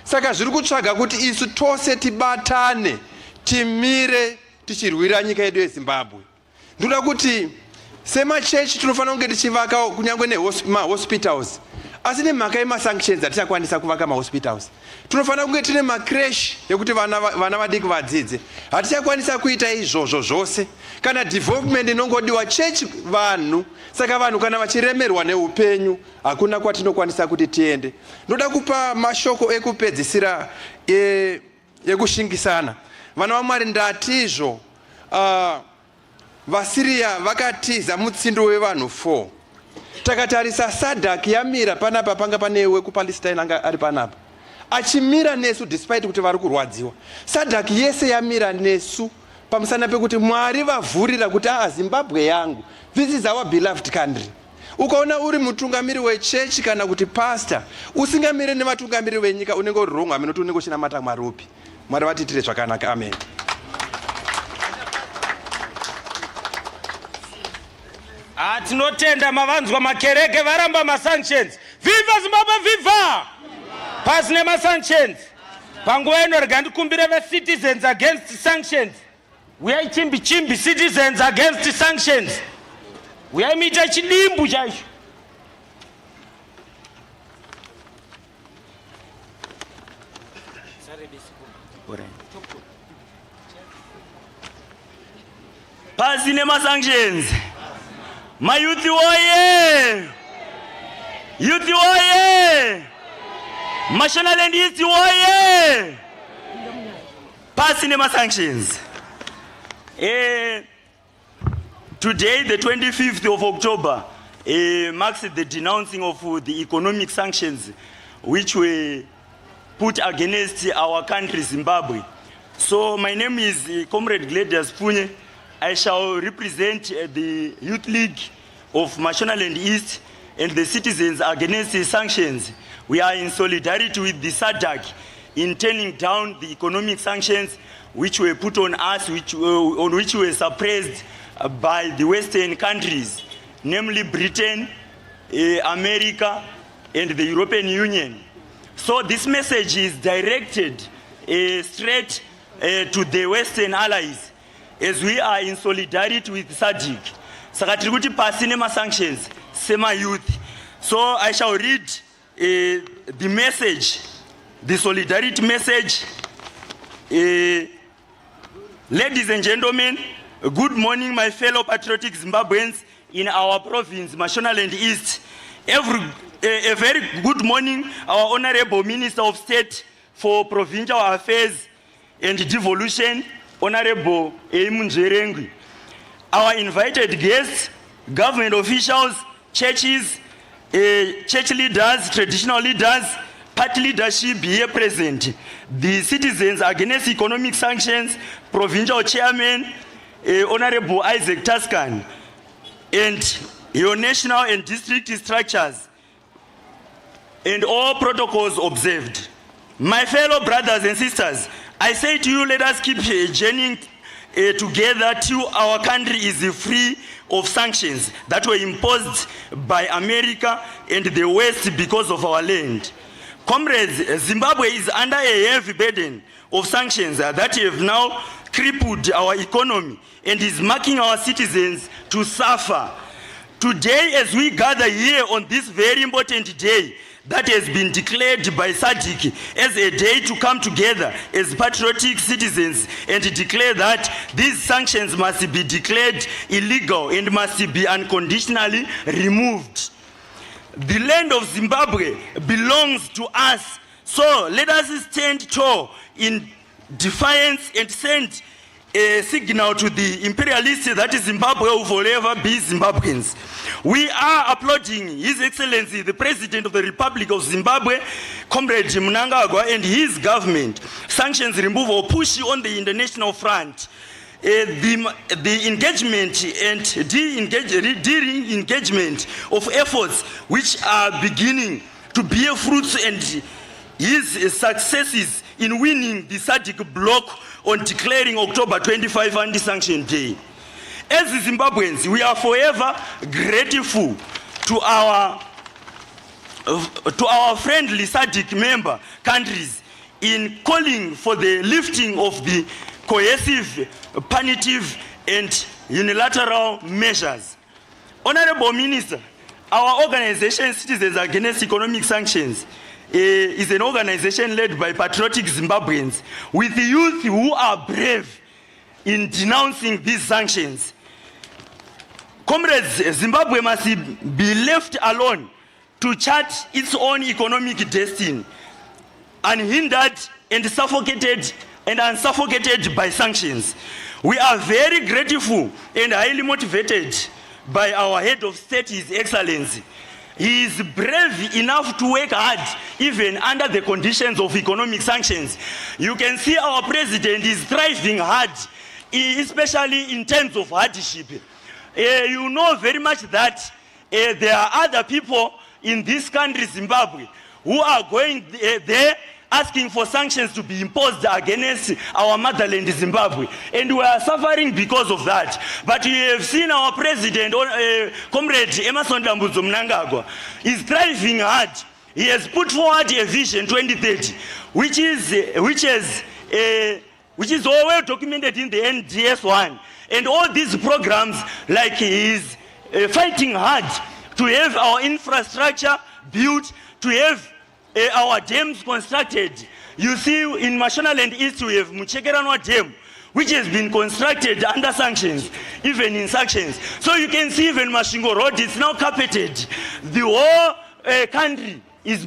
Saka zviri kutsvaga kuti isu tose tibatane, timire tichirwira nyika yedu yeZimbabwe. Ndoda kuti semachechi tinofanira kunge tichivaka kunyangwe nemahospitals, asi nemhaka yemasanctions hatichakwanisa kuvaka mahospitals. Tinofanira kunge tine macrash yekuti vana vadiki vadzidze, hatichakwanisa kuita izvozvo zvose. Kana development inongodiwa chechi vanhu, saka vanhu kana vachiremerwa neupenyu hakuna kwatinokwanisa kuti tiende. Ndoda kupa mashoko ekupedzisira ekushingisana. Vana vaMwari ndatizvo vaSiria vakatiza mutsindo wevanhu 4. Takatarisa Sadc yamira panapa panga pane wekuPalestine anga ari panapa. Achimira nesu despite kuti vari kurwadziwa. Sadc yese yamira nesu pamusana pekuti Mwari vavhurira kuti Zimbabwe yangu. This is our beloved country. Ukaona uri mutungamiri wechechi kana kuti pastor, usingamire nevatungamiri venyika unenge uri wrong, amene unenge uchinamata Mwari upi. Mwari vatitire zvakanaka. Amen. Tinotenda mavanzwa makereke varamba masanctions. Viva Zimbabwe, viva! Pasi nemasanctions. Panguva ino rega ndikumbire citizens against sanctions. Uyai chimbi citizens against sanctions. Uyai mita chidimbu chaisho. Pasi nemasanctions. My youth warrior! Youth warrior! National and East warrior! Passing the sanctions. Today, the 25th of October, marks the denouncing of the economic sanctions which were put against our country, Zimbabwe. So my name is Comrade Gladius Punye. I shall represent the Youth League of Mashonaland East and the citizens against the sanctions. We are in solidarity with the Sadc in turning down the economic sanctions which were put on us, on which were suppressed by the Western countries, namely Britain, America, and the European Union. So this message is directed straight to the Western allies, as we are in solidarity with Sadc. Saka tiri kuti pasi nemasanctions sema youth. So I shall read the message, the solidarity message. Ladies and gentlemen, good morning, my fellow patriotic Zimbabweans in our province, Mashonaland East. A very good morning, our Honorable Minister of State for Provincial Affairs and Devolution, Honorable Munzverengwi. Our invited guests, government officials, churches, church leaders, traditional leaders, party leadership here present, the citizens against economic sanctions, provincial chairman, Honorable Isaac Tuscan, and your national and district structures, and all protocols observed. My fellow brothers and sisters, I say to you, let us keep journeying together till our country is free of sanctions that were imposed by America and the West because of our land. Comrades, Zimbabwe is under a heavy burden of sanctions that have now crippled our economy and is making our citizens to suffer. Today, as we gather here on this very important day that has been declared by Sadc as a day to come together as patriotic citizens and declare that these sanctions must be declared illegal and must be unconditionally removed. The land of Zimbabwe belongs to us, so let us stand tall in defiance and send a signal to the imperialists that Zimbabwe will forever be Zimbabweans. We are applauding His Excellency, the President of the Republic of Zimbabwe, Comrade Mnangagwa, and his government. Sanctions removal push on the international front. The engagement and de-engagement of efforts which are beginning to bear fruits and his successes in winning the Sadc bloc on declaring October 25 Anti-Sanction Day. As Zimbabweans, we are forever grateful to our friendly Sadc member countries in calling for the lifting of the coercive, punitive, and unilateral measures. Honorable Minister, our organization, Citizens Against Economic Sanctions, is an organization led by patriotic Zimbabweans with youth who are brave in denouncing these sanctions. Comrades, Zimbabwe must be left alone to chart its own economic destiny, unhindered and unsuffocated by sanctions. We are very grateful and highly motivated by our head of state, His Excellency. He is brave enough to work hard even under the conditions of economic sanctions. You can see our president is striving hard, especially in terms of hardship. You know very much that there are other people in this country, Zimbabwe, who are going there asking for sanctions to be imposed against our motherland, Zimbabwe. And we are suffering because of that. But you have seen our president, Comrade Emerson Dambudzo Mnangagwa, is striving hard. He has put forward a vision 2030, which is all well documented in the NDS1. And all these programs, like he is fighting hard to have our infrastructure built, to have our dams constructed. You see, in Mashonaland East, we have Muchekeranwa Dam, which has been constructed under sanctions, even in sanctions. So you can see even Mashingo Road is now carpeted. The whole country is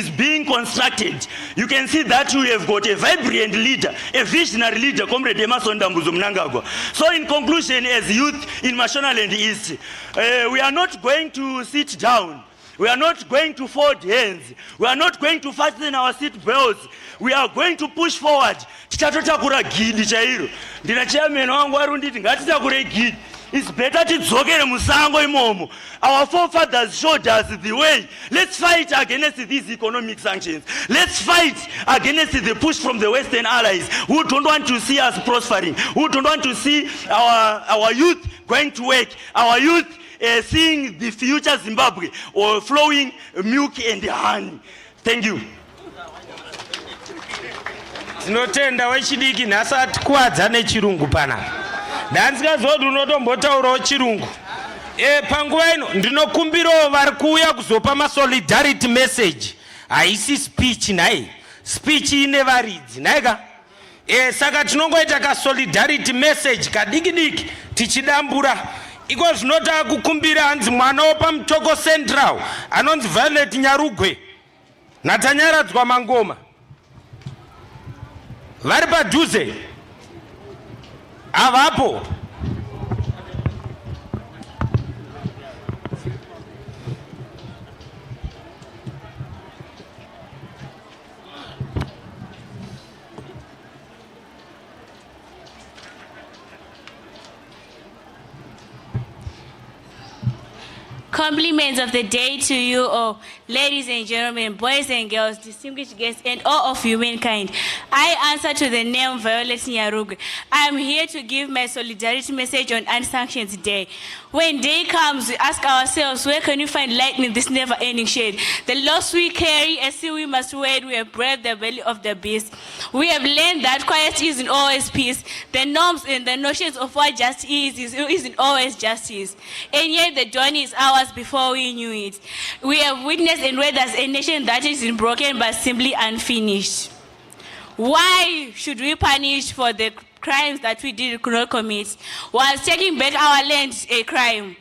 being constructed. You can see that we have got a vibrant leader, a visionary leader, Comrade Emerson Dambudzo Mnangagwa. So in conclusion, as youth in Mashonaland East, we are not going to sit down. We are not going to fold hands. We are not going to fasten our seat belts. We are going to push forward. Tichatotakura gidi chairo. Ndina chairman wangu warunditi ngatitakure gidi. It's better tidzokere musango imomo. Our forefathers showed us the way. Let's fight against these economic sanctions. Let's fight against the push from the Western allies who don't want to see us prospering, who don't want to see our youth going to work, our youth seeing the future Zimbabwe or flowing milk and honey. Thank you. Tinotenda wechidiki nhasa atikuwadza nechirungu panapa. Ndanzikazoti unotombotaurawo chirungu. Panguva ino ndinokumbirawo vari kuuya kuzopa masolidarity message. Haisi speech nai. Speech ine varidzi naika. Saka tinongoita kasolidarity message kadiki diki tichidambura. Iko zvinota kukumbira hanzi mwana wopa MUTOKO Central anonzi Violet Nyarugwe natanyaradzwa Mangoma vari padhuze avapo. Compliments of the day to you all, ladies and gentlemen, boys and girls, distinguished guests, and all of humankind. I answer to the name Violet Nyarugwe. I am here to give my solidarity message on Anti-Sanctions Day. When day comes, we ask ourselves, where can we find light in this never-ending shade? The loss we carry, as we must wade, we have bred the belly of the beast. We have learned that quiet isn't always peace. The norms and the notions of what justice isn't always justice. And yet the journey is ours before we knew it. We have witnessed and read as a nation that isn't broken but simply unfinished. Why should we punish for the crimes that we did not commit, while taking back our land a crime?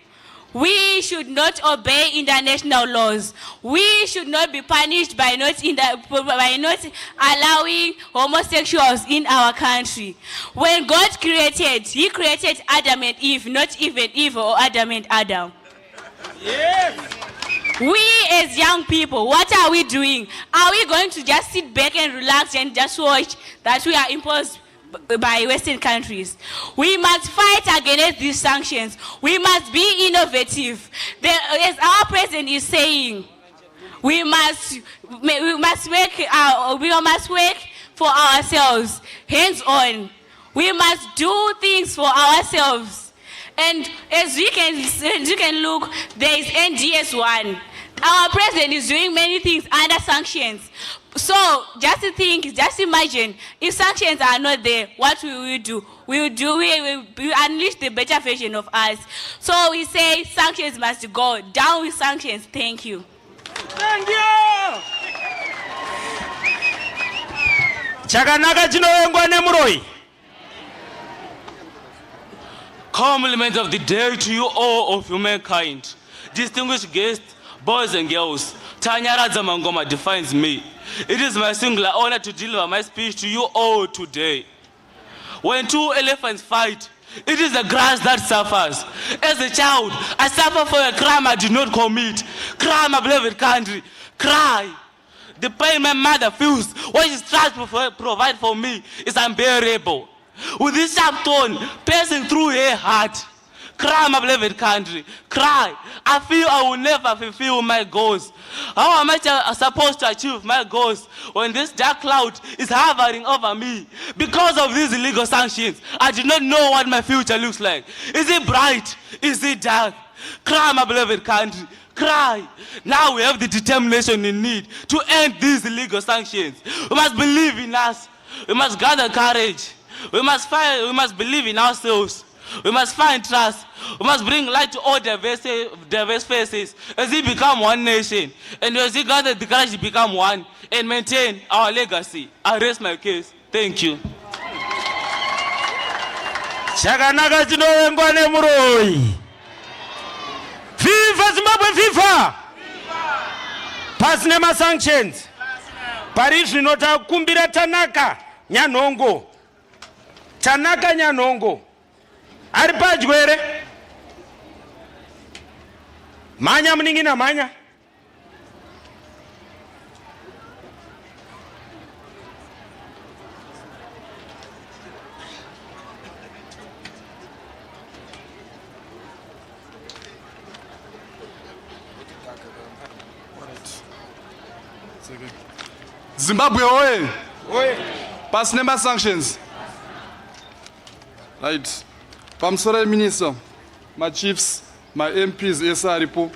We should not obey international laws. We should not be punished by not allowing homosexuals in our country. When God created, He created Adam and Eve, not even Eve or Adam and Adam. Yes. We as young people, what are we doing? Are we going to just sit back and relax and just watch that we are imposed by Western countries? We must fight against these sanctions. We must be innovative. As our president is saying, we must work for ourselves, hands on. We must do things for ourselves. And as you can look, there is NDS1. Our president is doing many things under sanctions, So just to think, just imagine, if sanctions are not there, what will we do? We will unleash the better version of us. So we say sanctions must go. Down with sanctions. Thank you. Thank you. Chakanaka chinoengwa nemuroi. Compliment of the day to you all of humankind. Distinguished guests, boys and girls, Tanyaradza Mangoma defines me. It is my singular honor to deliver my speech to you all today. When two elephants fight, it is the grass that suffers. As a child, I suffer for a crime I did not commit. Cry, my beloved country, cry. The pain my mother feels when she tries to provide for me is unbearable. With this sharp thorn passing through her heart, cry, my beloved country, cry. I feel I will never fulfill my goals. How am I supposed to achieve my goals when this dark cloud is hovering over me? Because of these illegal sanctions, I do not know what my future looks like. Is it bright? Is it dark? Cry, my beloved country, cry. Now we have the determination we need to end these illegal sanctions. We must believe in us. We must gather courage. We must believe in ourselves. We must find trust. We must bring light to all diverse faces as we become one nation. And as we gather the courage to become one and maintain our legacy. I rest my case. Thank you. Chakanaka chinoengwa nemuroi. FIFA Zimbabwe, FIFA. Pasine sanctions. Pari zvino takumbira Tanaka Nyanhongo. Tanaka Nyanhongo. Ari padyo here? Manya muningina manya. Zimbabwe, oye. Oye. Pasine sanctions. Right. Pamsora Minister, my chiefs, my MPs, SRIPO,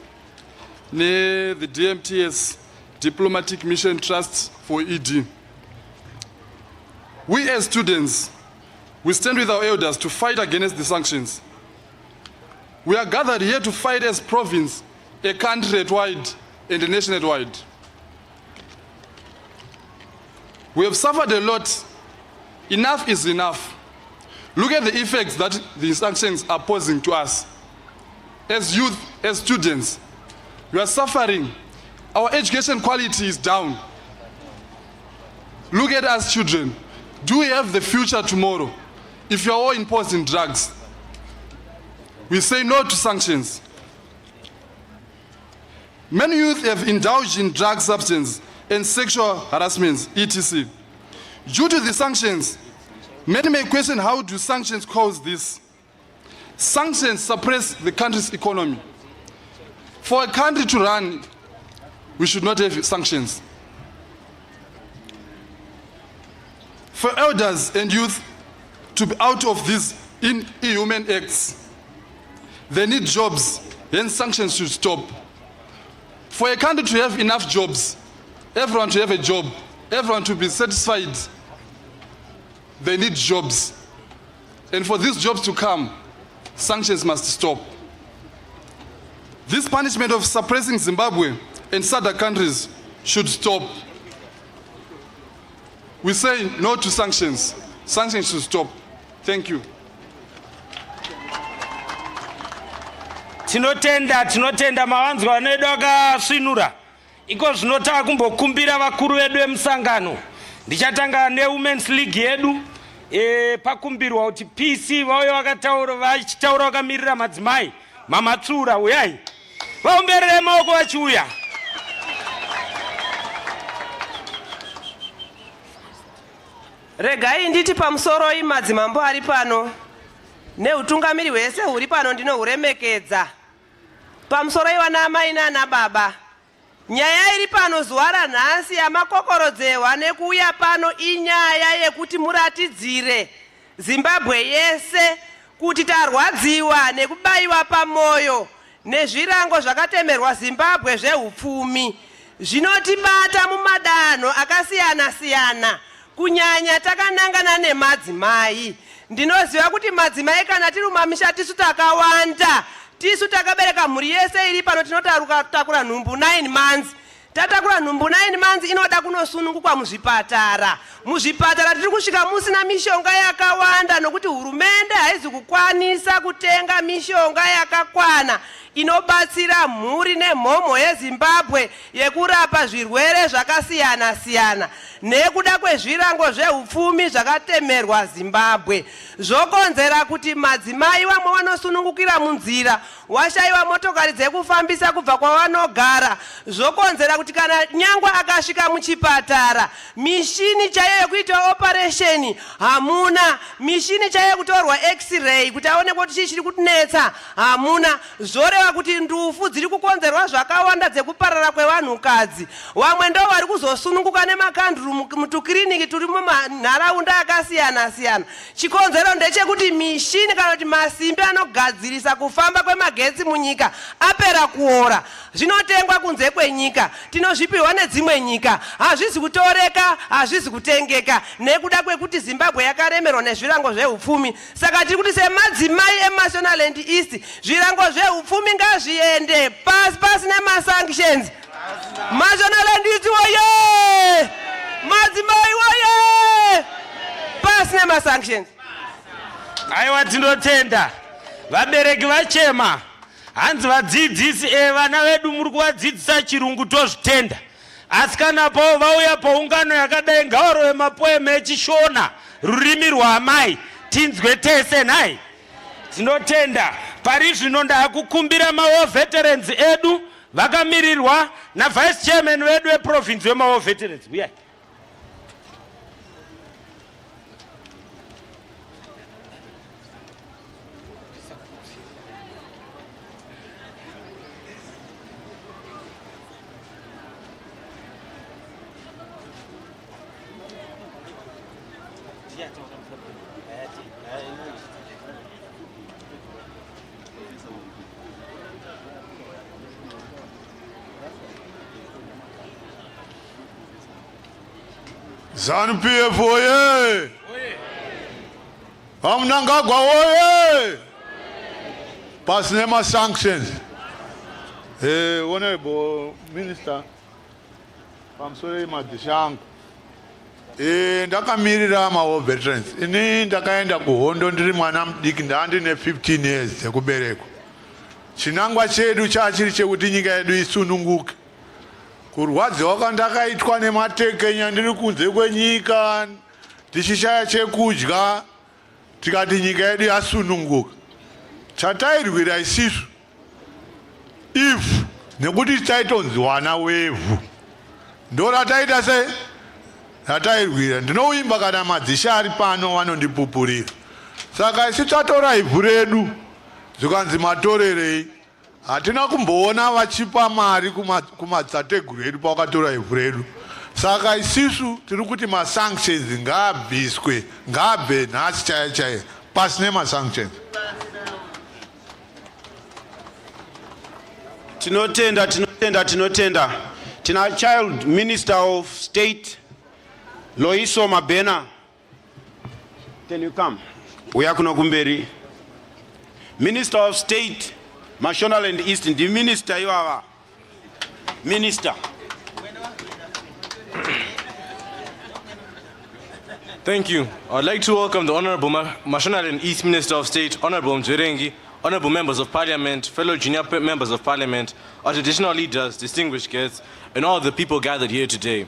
the DMTS, Diplomatic Mission Trust for ED. We as students, we stand with our elders to fight against the sanctions. We are gathered here to fight as province, a country-wide and a nation-wide. We have suffered a lot. Enough is enough. Look at the effects that the sanctions are posing to us. As youth, as students, we are suffering. Our education quality is down. Look at us children. Do we have the future tomorrow if you are all imposing drugs? We say no to sanctions. Many youth have indulged in drug substance and sexual harassments, etc. Due to the sanctions, many may question, how do sanctions cause this? Sanctions suppress the country's economy. For a country to run, we should not have sanctions. For elders and youth to be out of these inhuman acts, they need jobs, then sanctions should stop. For a country to have enough jobs, everyone to have a job, everyone to be satisfied, they need jobs. And for these jobs to come, sanctions must stop. This punishment of suppressing Zimbabwe and SADC countries should stop. We say no to sanctions. Sanctions should stop. Thank you. Tinotenda mawanzwa nedu akasvinura. Iko zvinotaka kumbokumbira vakuru vedu vemusangano. Ndichatanga neWomen's League yedu. Pakumbirwa kuti PC vauye vachitaura vakamirira madzimai. Mamatsura uyai. Vaomberere maoko vachiuya. Regai nditi pamusoro imadzimambo ari pano. Neutungamiri hwese huri pano ndinohuremekedza. Pamusoro ivana amai nana baba. Nyaya iri pano zuva ranhasi yamakokorodzehwa nekuuya pano inyaya yekuti muratidzire Zimbabwe yese kuti tarwadziwa nekubayiwa pamoyo nezvirango zvakatemerwa Zimbabwe zveupfumi. zvinotibata mumadanho akasiyana-siyana kunyanya takanangana nemadzimai. Ndinoziva kuti madzimai kana tiri mumamisha tisu takawanda, tisu takabereka mhuri yese iri pano tinotakura nhumbu 9 months. Tatakura nhumbu 9 months inoda kunosunungukwa muzvipatara. Muzvipatara tiri kusvika musina mishonga yakawanda nokuti hurumende haizi kukwanisa kutenga mishonga yakakwana inobatsira mhuri nemhomho yeZimbabwe yekurapa zvirwere zvakasiyana-siyana nekuda kwezvirango zveupfumi zvakatemerwa Zimbabwe. Zvokonzera kuti madzimai vamwe vanosunungukira munzira, washaiwa motokari dzekufambisa kubva kwavanogara. Zvokonzera kuti kana nyangwe akasvika muchipatara, mishini chaiyo yekuita operation hamuna, mishini chaiyo yekutorwa x-ray kuti aonekwe kuti chii chiri kutinetsa hamuna. Zvoreva kuti ndufu dziri kukonzerwa zvakawanda dzekuparara kwevanhukadzi. Vamwe ndo vari kuzosununguka nemakanduru mutukiriniki turi mumanharaunda akasiyana-siyana. Chikonzero ndechekuti mishini kana kuti masimbi anogadzirisa kufamba kwemagetsi munyika apera kuora. Zvinotengwa kunze kwenyika, tinozvipirwa nedzimwe nyika, hazvizi kutoreka, hazvizi kutengeka nekuda kwekuti Zimbabwe yakaremerwa nezvirango zveupfumi. Saka tiri kuti semadzimai eMashonaland East, zvirango zveupfumi ngazviende pasi nemasanctions. Mashonaland East woye! Madzimai woye! Pasi nemasanctions. Aiwa tinotenda vabereki vachema, hanzi vadzidzisi vana vedu muri kuvadzidzisa chirungu tozvitenda, asi kana pavo vauya paungano yakadai ngavarove mapoeme echishona rurimi rwamai tinzwe tese nhai. Tinotenda pari zvino ndakukumbira maWar Veterans edu vakamirirwa naVice Chairman vedu veprovince wemaWar Veterans. Uyai. ZANU-PF oye! Mnangagwa oye! Pasi nemasanctions. Honorable Minister, pamusoro madhishangu. Ndakamirira maWar Veterans. Ini ndakaenda kuhondo ndiri mwana mudiki ndandine 15 years dzekuberekwa. Chinangwa chedu chachiri chekuti nyika yedu isununguke. Kurwadziwa kwandakaitwa nematekenya ndiri kunze kwenyika tichishaya chekudya, tikati nyika yedu yasununguka. Chatairwira isisu ivhu nekuti taitonzi wana wevhu. Ndorataita se ratairwira. Ndinoimba kana madzisha ari pano vanondipupurira. Saka isi tatora ivhu redu zvikanzi matorerei. Hatina kumboona vachipa mari kumadzateguru edu pavakatora ivhu redu. Saka isisu tiri kuti masanctions ngaabviswe, ngaabve nhasi chaiye pasi nemasanctions. Tinotenda. Tina Child Minister of State Loiso Mabena. Can you come? Uya kuno kumberi. Minister of State Mashonaland East, the minister you are. Minister. Thank you. I'd like to welcome the Honorable Mashonaland East Minister of State, Honorable Mjerengi, Honorable Members of Parliament, fellow junior members of Parliament, our traditional leaders, distinguished guests, and all the people gathered here today.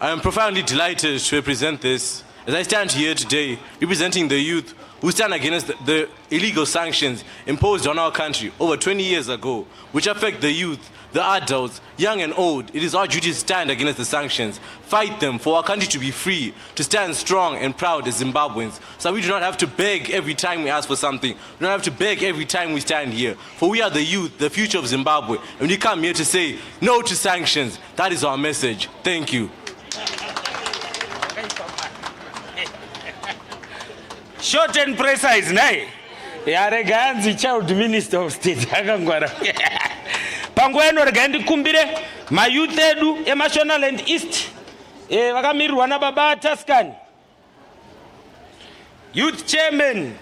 I am profoundly delighted to represent this as I stand here today representing the youth who stand against the illegal sanctions imposed on our country over 20 years ago, which affect the youth, the adults, young and old. It is our duty to stand against the sanctions, fight them for our country to be free, to stand strong and proud as Zimbabweans, so we do not have to beg every time we ask for something. We don't have to beg every time we stand here. For we are the youth, the future of Zimbabwe, and we come here to say no to sanctions. That is our message. Thank you. Short and precise, nae. Yareganzi Child Minister of State. panguva ino regai ndikumbire mayouth edu eMashonaland East vakamirirwa nababa Taskani. Youth Chairman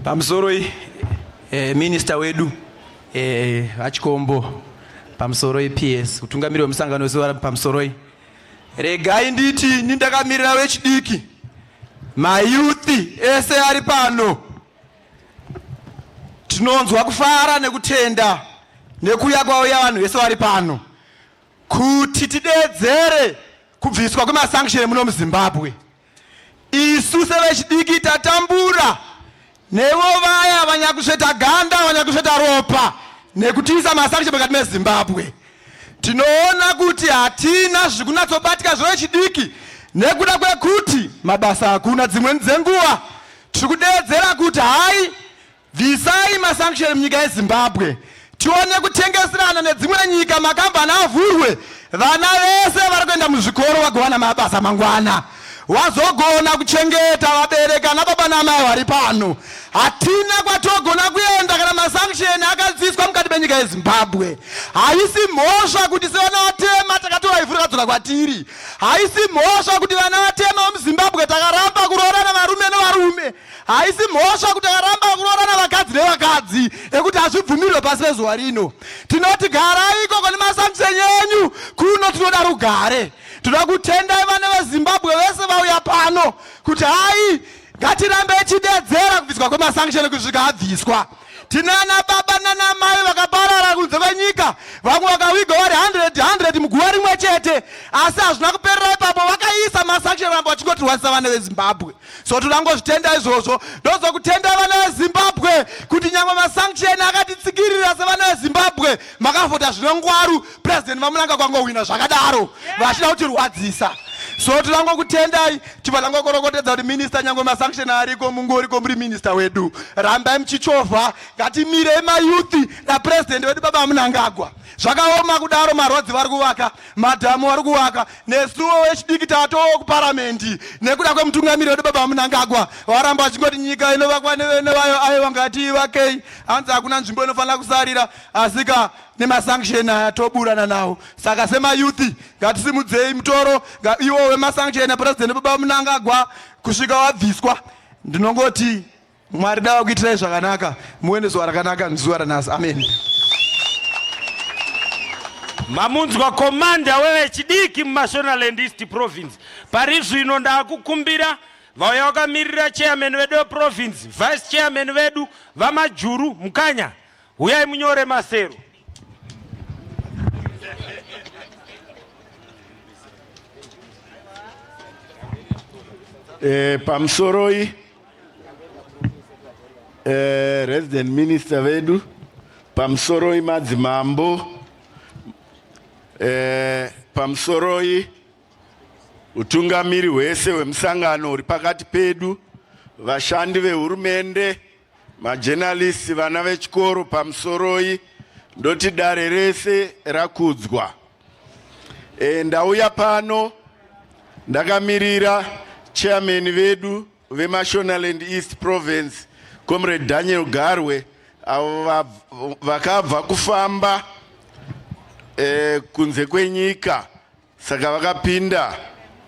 Pamsoroi Minister wedu Achikombo Pamsoroi PS utungamiri wemusangano wese Pamsoroi regai nditi ndakamirira wechidiki mayuthi ese ari pano tinonzwa kufara nekutenda nekuya kwauya vanhu vese vari pano kuti tidedzere kubviswa kwemasanction muno muZimbabwe. Isu sevechidiki tatambura nevo vaya vanyakusveta ganda vanyakusveta ropa nekutiisa masanction mukati meZimbabwe. Tinoona kuti hatina zvikunatsobatika zvevechidiki nekuda kwekuti mabasa hakuna. Dzimweni dzenguva tiri kudedzera kuti hai bvisai masanction munyika yeZimbabwe tione kutengeserana nedzimwe nyika, makambani avhurwe, vana vese vari kuenda muzvikoro vagowana mabasa mangwana, wazogona kuchengeta vabereka nababa namai vari pano. Hatina kwatogona kuenda kana masanction akadziswa mukati menyika yeZimbabwe. Haisi mhosva kuti sevana vatema takatora ivhu rakadzora kwatiri. Haisi mhosva kuti vana vatema vemuZimbabwe takaramba kuroorana varume nevarume. Haisi mhosva kuti takaramba kuroorana vakadzi nevakadzi ekuti hazvibvumirwe pasi pezuva rino. Tinoti garai ikoko nemasanction yenyu kuno tinoda rugare. Toda kutendai vana veZimbabwe vese vauya pano kuti hai ngatirambe tichidedzera kubviswa kwemasanction kusvika abviswa. Tinana baba nana mai vakaparara kunze kwenyika, vamwe vakaviga vari 100 muguva rimwe chete, asi hazvina kuperera ipapo vakaisa masanction ramba vachingotirwadzisa vana veZimbabwe. So tinangozvitenda izvozvo, ndozokutenda vana veZimbabwe kuti nyangwe masanction akatitsikirira sevana veZimbabwe makavhota zvine ngwaru, president vamunanga kwangowina zvakadaro vachida kutirwadzisa. So tinangokutendai tivanangokorokotedza kuti minister nyangwe masanction ariko mungoriko muri minister wedu, rambai muchichovha ngatimirei mayuthi napresident wedu baba Munangagwa. Zvakaoma kudaro, marwadzi vari kuvaka, madhamu vari kuvaka, nesuwo wechidiki tatowo kuparamendi nekuda kwemutungamiri wedu baba Munangagwa varamba vachingoti nyika inovakwa nevayo aiwa ngati ivakei, hanzi hakuna nzvimbo inofanira kusarira, asika nemasanction atoburana nawo. Saka semayuthi ngatisimudzei mutoro iwo wemasanction napresident baba Munangagwa kusvika wabviswa. Ndinongoti Mwari dava kuitirai zvakanaka, muende zuva rakanaka zuva ranhasi. Amen. Mamunzwa komanda wevechidiki muMashonaland East Province. Pari zvino ndakukumbira vauya vakamirira chairman vedu weprovince, vice chairman vedu vamajuru Mukanya, uyai munyore masero. Pamsoroi resident minister vedu, pamsoroi madzimambo, pamsoroi utungamiri hwese hwemusangano uri pakati pedu, vashandi vehurumende, majournalists, vana vechikoro, pamsoroi ndoti dare rese rakudzwa. Ndauya pano ndakamirira chairman vedu veMashonaland East Province, Comrade Daniel Garwe, avo vakabva kufamba kunze kwenyika, saka vakapinda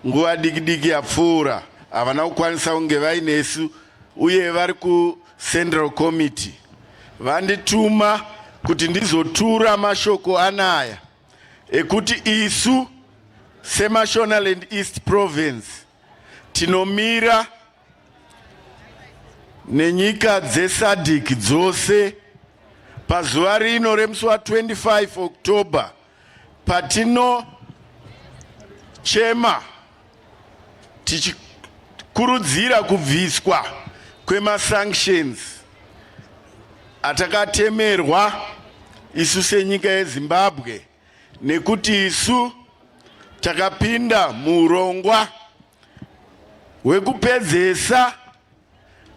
nguva diki yapfuura, havana kukwanisa kunge vainesu uye vari kuCentral Committee. Vandituma kuti ndizotura mashoko anaya ekuti isu seMashonaland East Province tinomira nenyika dzeSADC dzose pazuva rino remusi wa25 October patino chema tichikurudzira kubviswa kwemasanctions atakatemerwa isu senyika yeZimbabwe, nekuti isu takapinda muurongwa hwekupedzesa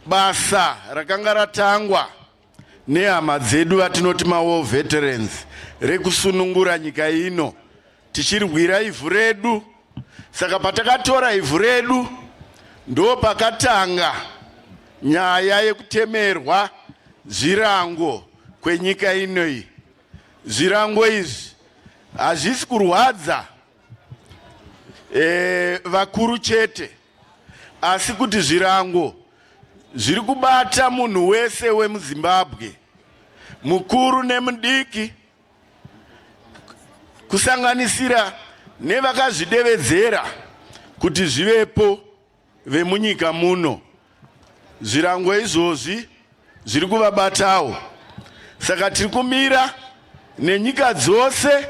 basa rakanga ratangwa nehama dzedu vatinoti war veterans rekusunungura nyika ino tichirwira ivhu redu. Saka patakatora ivhu redu ndo pakatanga nyaya yekutemerwa zvirango kwenyika inoi. Zvirango izvi hazvisi kurwadza vakuru chete, asi kuti zvirango zviri kubata munhu wese wemuZimbabwe, mukuru nemudiki, kusanganisira nevakazvidevedzera kuti zvivepo vemunyika muno. Zvirango izvozvi zviri kuvabatawo. Saka tiri kumira nenyika dzose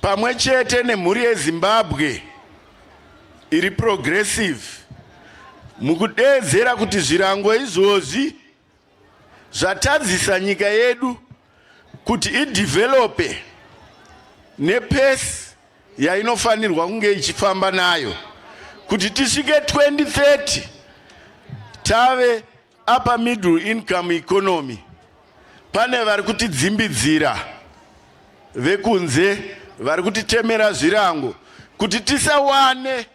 pamwe chete nemhuri yeZimbabwe iri progressive mukudeedzera kuti zvirango izvozvi zvatadzisa nyika yedu kuti idevelope nepesi yainofanirwa kunge ichifamba nayo, kuti tisvike 2030 tave upper middle income economy. Pane vari kutidzimbidzira vekunze, vari kutitemera zvirango kuti tisawane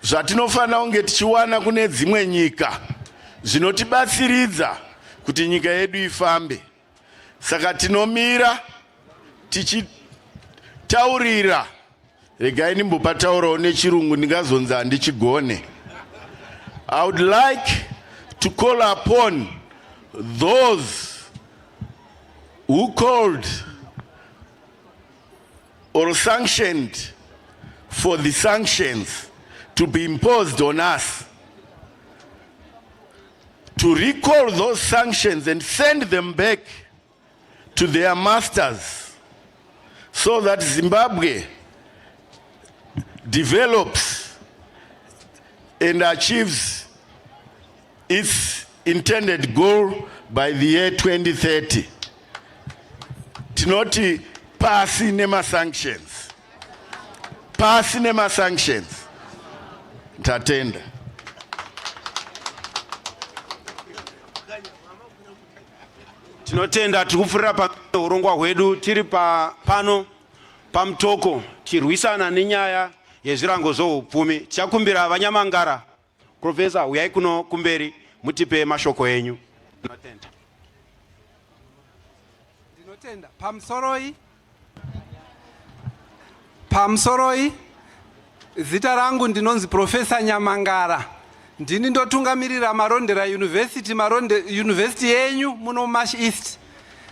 zvatinofanira kunge tichiwana kune dzimwe nyika zvinotibatsiridza kuti nyika yedu ifambe. Saka tinomira tichitaurira, regai ndimbopataurawo nechirungu ndingazonzi handichigone. I would like to call upon those who called or sanctioned for the sanctions to be imposed on us, to recall those sanctions and send them back to their masters so that Zimbabwe develops and achieves its intended goal by the year 2030. Tinoti pasi nema sanctions. Pasi nema sanctions. Tatenda. Tinotenda tikufurira paurongwa hwedu tiri pano pamutoko tirwisana nenyaya yezvirango zvoupfumi. Tichakumbira vanyamangara, Professor, uyai kuno kumberi mutipe mashoko enyu. Ndinotenda pamusoroi zita rangu ndinonzi Professor Nyamangara. Ndini ndotungamirira Marondera University yenyu muno Mash East.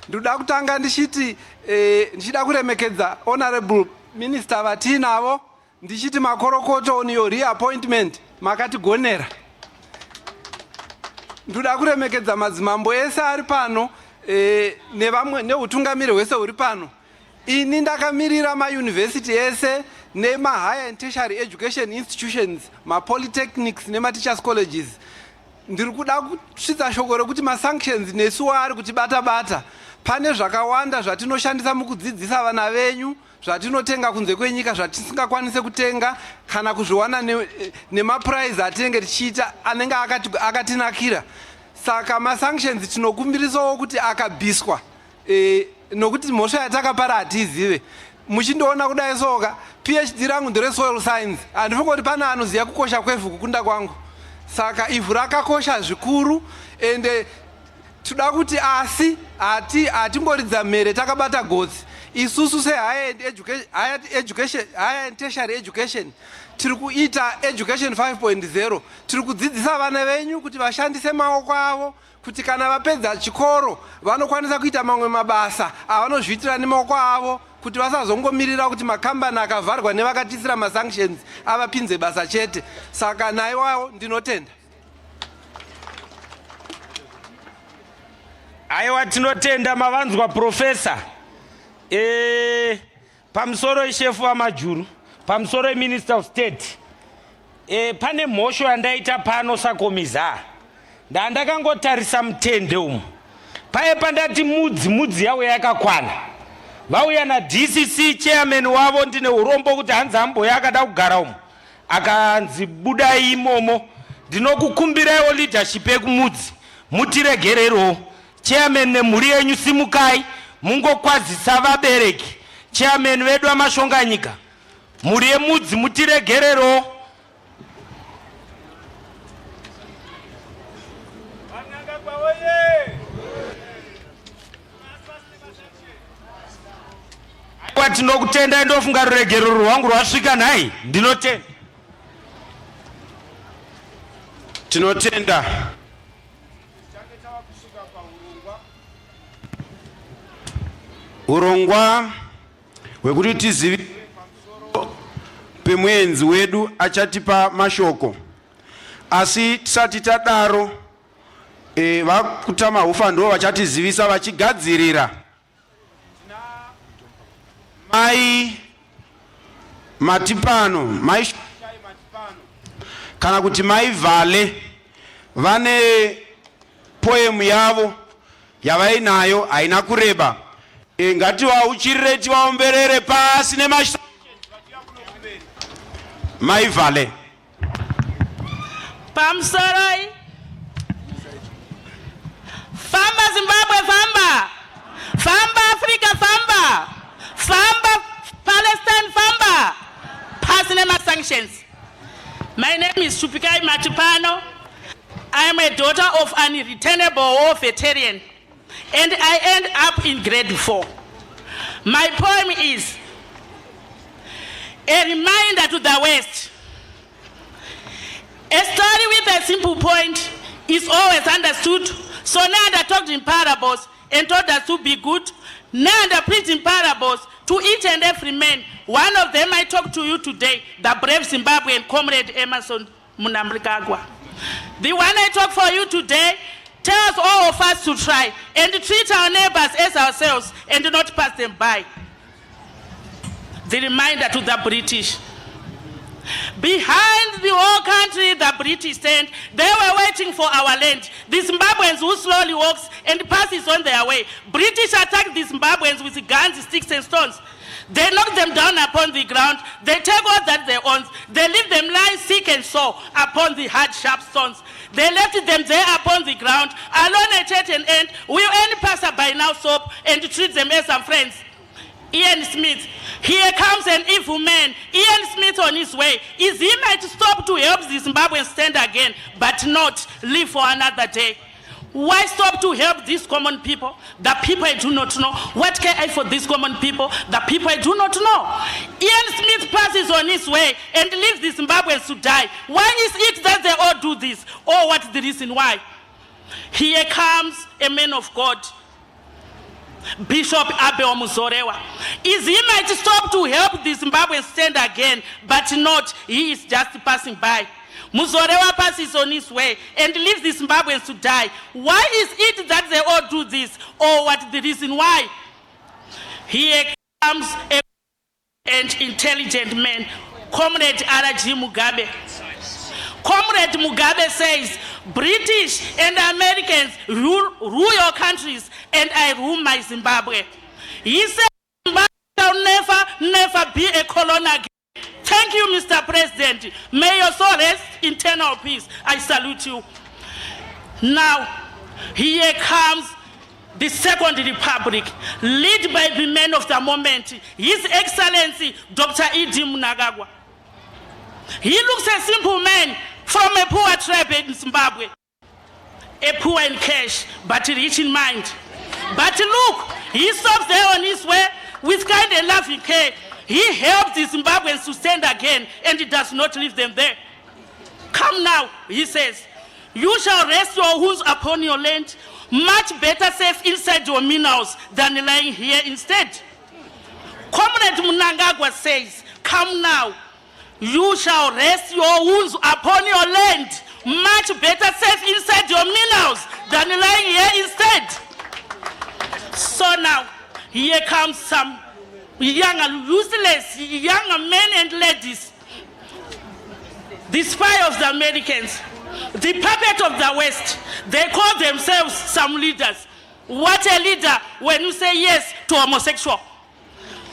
Ndoda kutanga ndichida kuremekedza Honorable Minister vatinavo, ndichiti makorokoto on your reappointment makatigonera. Ndoda kuremekedza madzimambo ese ari pano nevamwe neutungamiri hwese huri pano. Ini ndakamirira mauniversity ese nema-higher and tertiary education institutions, ma-polytechnics nema-teachers colleges. Ndiri kuda kusvitsa shoko rekuti ma-sanctions nesuwo ari kutibata-bata. Pane zvakawanda zvatinoshandisa mukudzidzisa vana venyu, zvatinotenga kunze kwenyika zvatisingakwanise kutenga kana kuzviwana nema-prize atinenge tichiita anenge akatinakira. Saka ma-sanctions tinokumbirisawo kuti akabviswa, nokuti mhosva yatakapara hatizive. Muchindoona kudai soka PhD rangu ndere soil science, handifunga kuti pana anoziva kukosha kwevhu kukunda kwangu. Saka ivhu rakakosha zvikuru, ende toda kuti asi hatingoridza mhere takabata gotsi. Isusu se-higher and tertiary education tiri kuita education 5.0. Tiri kudzidzisa vana venyu kuti vashandise maoko avo, kuti kana vapedza chikoro vanokwanisa kuita mamwe mabasa avanozviitira nemaoko avo, kuti vasazongomirira kuti makambani akavharwa nevakatisira ma-sanctions avapinze basa chete. Saka naiwawo ndinotenda. Aiwa, tinotenda mavanzwa Professor. Pamusoro ishefu wamajuru, pamusoro Minister of State, pane mhosho yandaita pano sakomiza. Ndakangotarisa mutende umu. Paye pandati mudzi yawo yakakwana. Vauya na DCC chairman wavo ndine urombo kuti hanzi amboya akada kugara umu. Akanzi budai imomo. Ndinokukumbiraiwo leadership yekumudzi. Mutiregererewo. Chairman nemhuri yenyu simukai. Mungokwazisa vabereki. Chairman vedu vamashonganyika. Mhuri yemudzi mutiregererewo. Tinokutenda ndofunga ruregero rwangu rwasvika nhai ndinotenda. Tinotenda. Urongwa hwekuti tizive pemwenzi wedu achatipa mashoko. Asi tisati tadaro vakutama ufa ndo vachatizivisa vachigadzirira. Mai Matipano, mai kana kuti mai Vale vane poem yavo yavainayo haina kureba. Ngati vauchirire tivaomberere pasi nemasha. Mai Vale. Pamsoroi. Famba Zimbabwe, famba. Famba Africa, famba. Famba Palestine, famba. Pass sanctions. My name is Chupikai Matipano. I am a daughter of an irreturnable war veteran, and I end up in grade 4. My poem is a reminder to the West. A story with a simple point is always understood, so now talked in parables and told us to be good, now preached in parables to each and every man. One of them I talk to you today, the brave Zimbabwean comrade Emerson Mnangagwa. The one I talk for you today tells all of us to try and treat our neighbors as ourselves and not pass them by. The reminder to the British. Behind the whole country, the British stand. They were waiting for our land. The Zimbabweans who slowly walks and passes on their way. British attack the Zimbabweans with guns, sticks, and stones. They knock them down upon the ground. They take all that they own. They leave them lying sick and sore upon the hard, sharp stones. They left them there upon the ground, alone at an end. Will any passerby now soap and treat them as some friends? Ian Smith. Here comes an evil man. Ian Smith on his way. Is he might stop to help the Zimbabweans stand again, but not live for another day? Why stop to help these common people? The people I do not know. What care I for these common people? The people I do not know. Ian Smith passes on his way and leaves the Zimbabweans to die. Why is it that they all do this? Or what's the reason why? Here comes a man of God, Bishop Abel Muzorewa. Is he might stop to help the Zimbabweans stand again, but not, he is just passing by. Muzorewa passes on his way and leaves the Zimbabweans to die. Why is it that they all do this? Or what's the reason why? Here comes an intelligent man, Comrade R.G. Mugabe. Comrade Mugabe says, British and Americans rule your countries and I rule my Zimbabwe. He said, Zimbabwe shall never be a colony again. Thank you, Mr. President. May your soul rest in eternal peace. I salute you. Now, here comes the Second Republic, led by the man of the moment, His Excellency, Dr. E.D. Mnangagwa. He looks a simple man from a poor tribe in Zimbabwe. A poor in cash, but rich in mind. But look, he stops there on his way with kind and loving care. He helps the Zimbabweans to stand again, and he does not leave them there. Come now, he says, you shall rest your wounds upon your land, much better safe inside your minerals than lying here instead. Comrade Mnangagwa says, come now, you shall rest your wounds upon your land, much better safe inside your minerals than lying here instead. So now, here comes some young, useless, young men and ladies, the spy of the Americans, the puppet of the West. They call themselves some leaders. What a leader when you say yes to homosexual.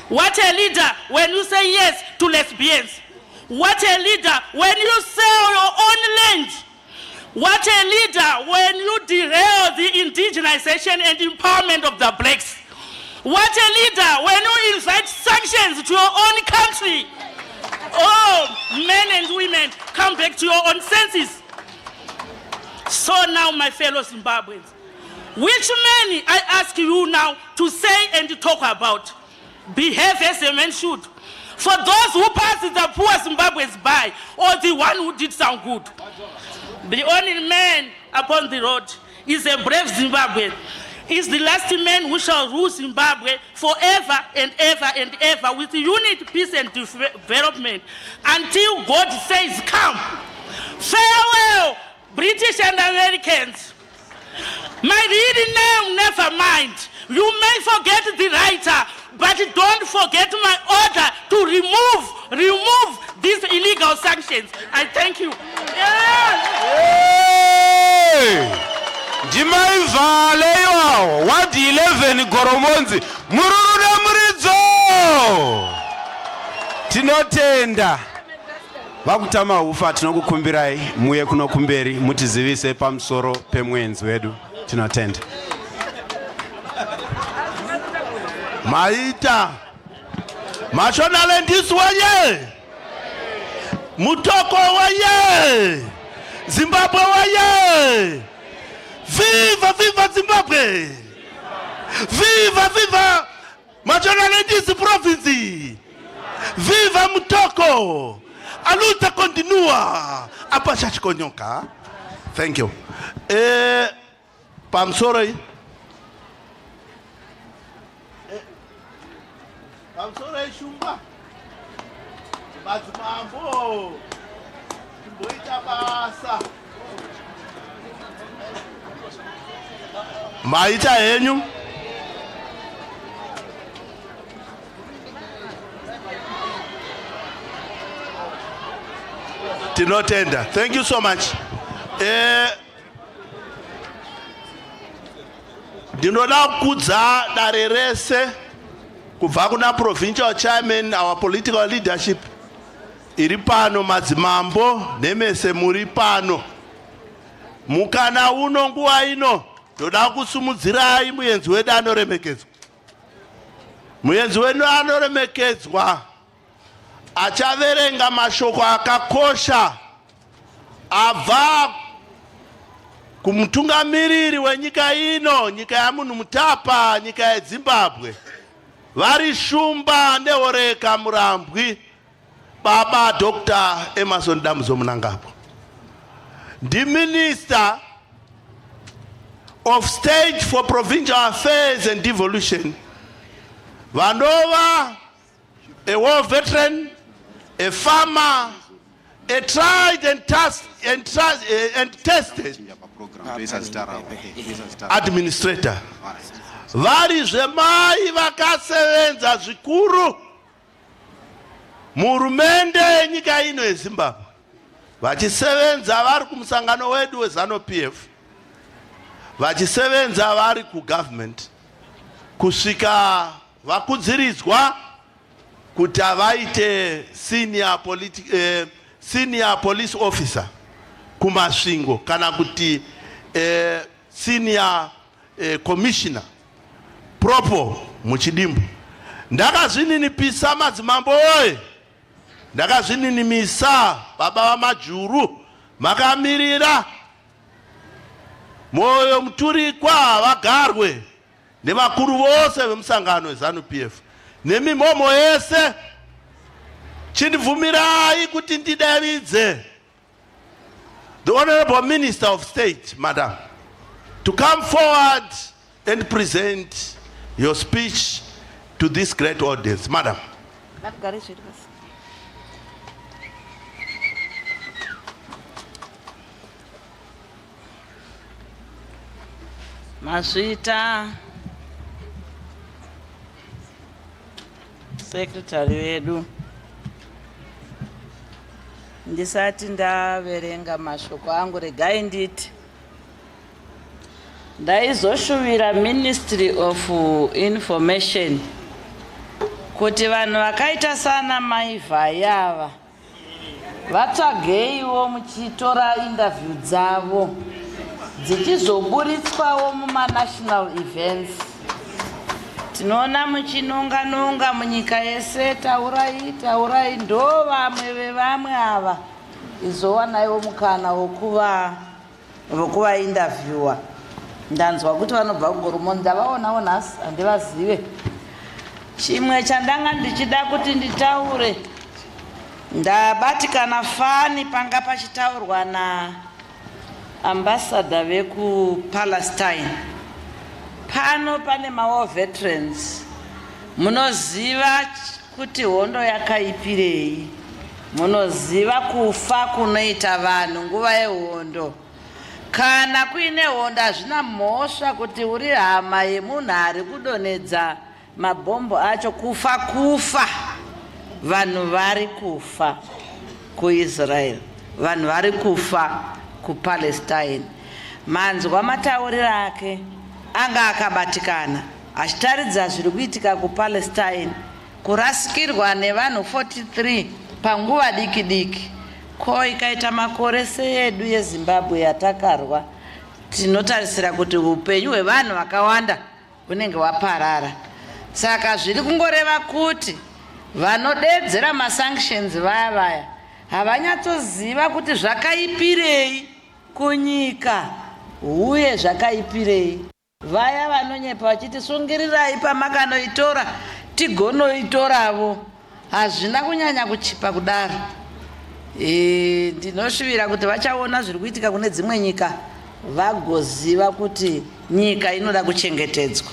What a leader when you say yes to lesbians. What a leader when you sell your own land. What a leader when you derail the indigenization and empowerment of the blacks. What a leader when you invite sanctions to your own country. Oh, men and women, come back to your own senses. So now, my fellow Zimbabweans, Which men, I ask you now, to say and to talk about? Behave as a man should. For those who pass the poor Zimbabweans by, or the one who did some good. The only man upon the road is a brave Zimbabwean. Is the last man who shall rule Zimbabwe forever and ever and ever with unity, peace and development until God says come. Farewell, British and Americans. My reading name, never mind. You may forget the writer, but don't forget my order to remove these illegal sanctions. I thank you. Jimaivale iwawo wadi 11 Goromonzi mururu na muridzo tinotenda vakutama ufa tinokukumbirai muye kuno kumberi mutizivise pamusoro pemwenzi wedu tinotenda maita mashonalandisi waye Mutoko waye Zimbabwe waye Viva, viva Zimbabwe! Viva, viva Mashonalandisi province! Viva Mutoko! A luta continua! Apa konyoka. Thank you. Pamsoroi. Pamsoroi shumba. Mazimambo. Timboita basa. Maita henyu tinotenda. Thank you so much. Ndinoda kudza dare rese kubva kuna provincial chairman, our political leadership iri pano, madzimambo nemese muri pano. Mukana uno nguva ino ndoda kusumudzirai muenzi wedu anoremekedzwa. Muenzi wedu anoremekedzwa achaverenga mashoko akakosha abva kumutungamiriri wenyika ino, nyika yamunhu mutapa, nyika yeZimbabwe, vari Shumba neHoreka Murambwi, Baba Dr. Emerson Damzo Mnangagwa. The Minister of State for Provincial Affairs and Devolution, Vanova, a war veteran, a farmer, a tried and tested administrator. Vari zvemai vakasevenza zvikuru muhurumende nyika ino yeZimbabwe, vachisevenza vari kumusangano wedu weZANU-PF, vachisevenza vari kugovernment, kusvika vakudziridzwa kuti vaite senior police officer kumasvingo kana kuti senior commissioner propo muchidimbu. Ndakazvininipisa madzimambo oye, ndakazvininimisa baba vamajuru, makamirira moyo muturikwa vagarwe nevakuru vose vemusangano weZANU-PF nemimomo yese. Chindibvumirai kuti ndidavidze the Honorable Minister of State, Madam, to come forward and present your speech to this great audience. Madam. Masvita Secretary wedu, ndisati ndaverenga mashoko angu regai nditi ndaizoshuvira Ministry of Information kuti vanhu vakaita sana maivhayava vatsvageiwo muchitora interview dzavo dzichizoburitswawo mumanational events. Tinoona muchinonga-nonga munyika yese, taurai ndo vamwe vevamwe ava izowanaiwo mukana wokuva interviewer. ndanzwa kuti vanobva kuGorumo ndavaonawo nhasi handivazive. Chimwe chandanga ndichida kuti nditaure, ndabatikana fani panga pachitaurwa naambassador vekuPalestine. Pano pane war veterans. Munoziva kuti hondo yakaipirei. Munoziva kufa kunoita vanhu nguva yehondo. Kana kuine hondo hazvina mhosva kuti uri hama yemunhu ari kudonedza mabhombo acho kufa. Vanhu vari kufa kuIsrael. Vanhu vari kufa kuPalestine. Manzwa matauriro ake anga akabatikana achitaridza zviri kuitika kuPalestine, kurasikirwa nevanhu 43 panguva diki ko ikaita makore seyedu yeZimbabwe yatakarwa. Tinotarisira kuti upenyu hwevanhu vakawanda unenge waparara. Saka zviri kungoreva kuti vanodedzera masanctions vaya havanyatsoziva kuti zvakaipirei kunyika uye zvakaipirei. Vaya vanonyepa vachiti sungirirai pamakanoitora tigonoitoravo, hazvina kunyanya kuchipa kudaro. Ndinosvivira kuti vachaona zviri kuitika kune dzimwe nyika vagoziva kuti nyika inoda kuchengetedzwa.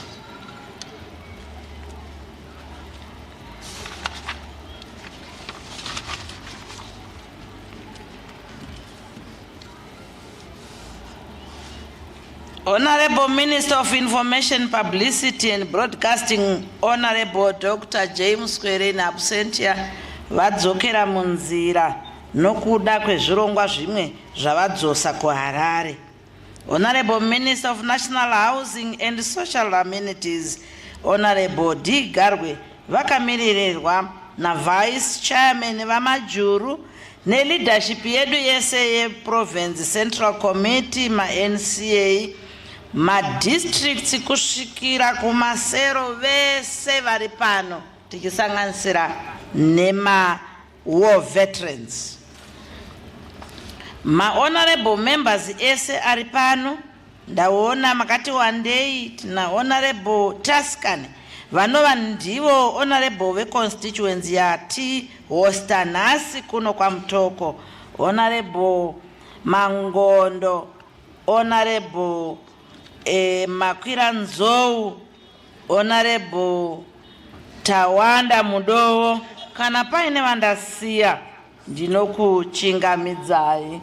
Honorable Minister of Information, Publicity and Broadcasting, Honorable Dr. James Kwere in absentia, vadzokera munzira nokuda kwezvirongwa zvimwe zvavadzosa kuHarare. Honorable Minister of National Housing and Social Amenities, Honorable D. Garwe, vakamirirwa na Vice Chairman vamajuru neleadership yedu yese ye Province Central Committee NCA madistricts kusvikira kumasero vese vari pano tichisanganisira war veterans. Honorable members ese ari pano ndaona makati wandei tina Honorable Tuscan vanova ndivo honorable veconstituency yati hosta nhasi kuno kwa Mutoko, Honorable Mangondo, Honorable Makwira Nzou, Honorable Tawanda Mudowo, kana paine vandasiya ndinokuchingamidzai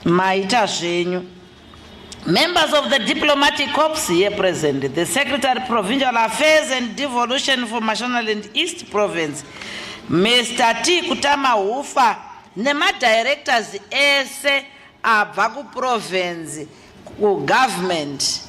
maita zvenyu. Members of the diplomatic corps here present, the Secretary Provincial Affairs and Devolution for Mashonaland East Province, Mr. T. Kutama Ufa, nema directors ese abva ku province ku government,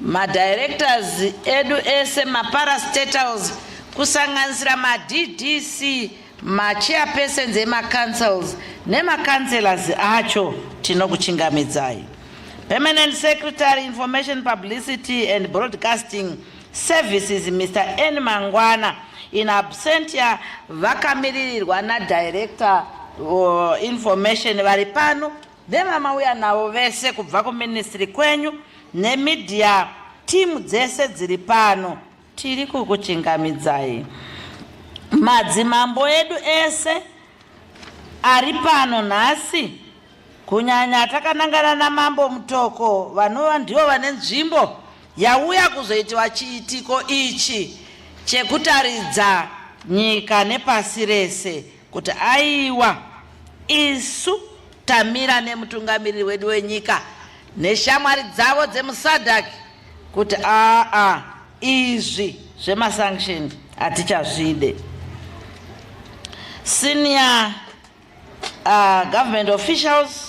ma directors edu ese ma parastatals kusanganisira ma DDC, ma chairpersons ema councils nema councillors acho tinokuchingamidzai. Permanent Secretary Information, Publicity and Broadcasting Services, Mr. N. Mangwana, in absentia vakamirirwa na Director Information varipano, vemama uya navo vese kubva ku ministry kwenyu, ne media team dzese dziri pano, tiri kukuchingamidzai. Madzimambo edu ese ari pano nhasi, kunyanya takanangana namambo Mutoko, vanova ndivo vane nzvimbo yauya kuzoitwa chiitiko ichi chekutaridza nyika nepasi rese kuti aiwa isu tamira nemutungamiriri wedu wenyika neshamwari dzavo dzemuSADC kuti izvi zvemasanction hatichazvide. Senior government officials,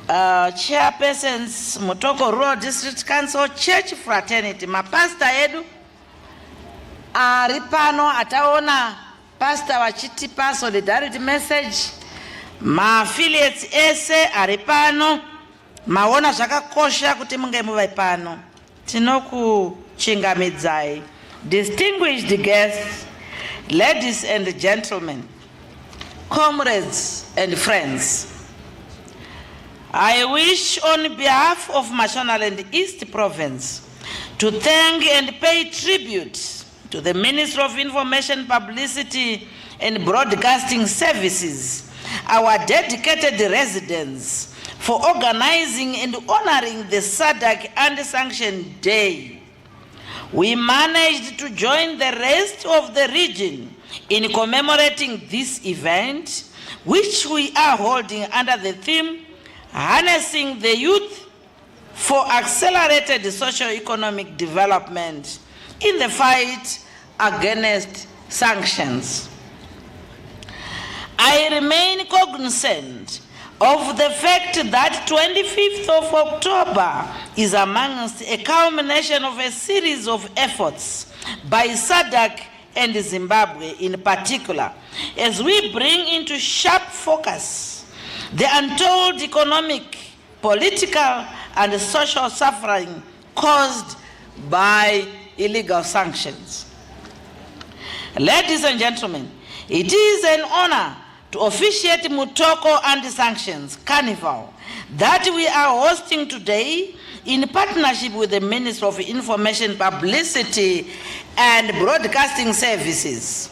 chairpersons, Mutoko Rural District Council, Church Fraternity, mapasta edu ari pano, ataona pastor wachitipa solidarity message, ma affiliates ese ari pano, maona zvakakosha kuti munge muvai pano. Tinokuchingamidzai. Distinguished guests, ladies and gentlemen, comrades and friends, I wish on behalf of Mashonaland East Province to thank and pay tribute to the Ministry of Information, Publicity and Broadcasting Services, our dedicated residents, for organizing and honoring the Sadc Anti-Sanctions Day. We managed to join the rest of the region in commemorating this event, which we are holding under the theme, Harnessing the Youth for Accelerated Socio-Economic Development in the Fight Against Sanctions. I remain cognizant of the fact that 25th of October is amongst a culmination of a series of efforts by Sadc and Zimbabwe in particular, as we bring into sharp focus the untold economic, political, and social suffering caused by illegal sanctions. Ladies and gentlemen, it is an honor to officiate MUTOKO Anti-Sanctions Carnival that we are hosting today in partnership with the Ministry of Information, Publicity and Broadcasting Services.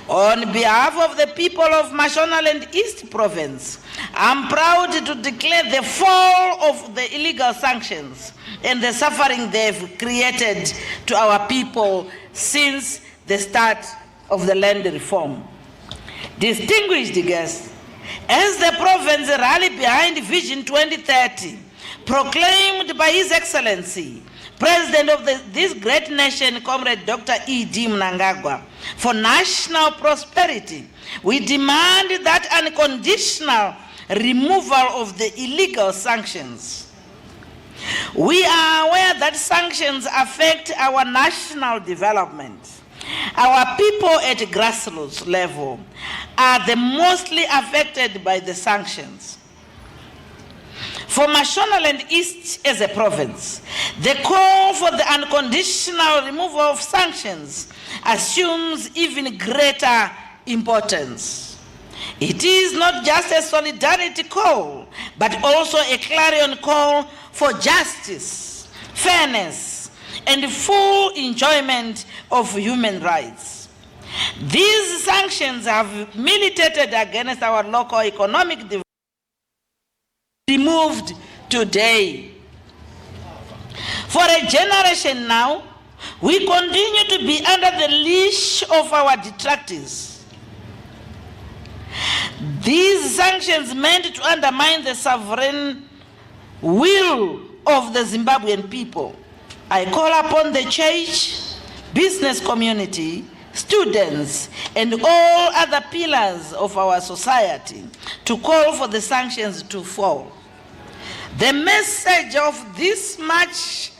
On behalf of the people of Mashonaland East Province, I'm proud to declare the fall of the illegal sanctions and the suffering they've created to our people since the start of the land reform. Distinguished guests, as the province rallied behind Vision 2030, proclaimed by His Excellency, President of this great nation, Comrade Dr. E.D. Mnangagwa, for national prosperity, we demand that unconditional removal of the illegal sanctions. We are aware that sanctions affect our national development. Our people at grassroots level are the mostly affected by the sanctions. For Mashonaland East as a province, the call for the unconditional removal of sanctions assumes even greater importance. It is not just a solidarity call, but also a clarion call for justice, fairness, and full enjoyment of human rights. These sanctions have militated against our local economic development. Removed today. For a generation now, we continue to be under the leash of our detractors. These sanctions meant to undermine the sovereign will of the Zimbabwean people. I call upon the church, business community, students, and all other pillars of our society to call for the sanctions to fall. The message of this march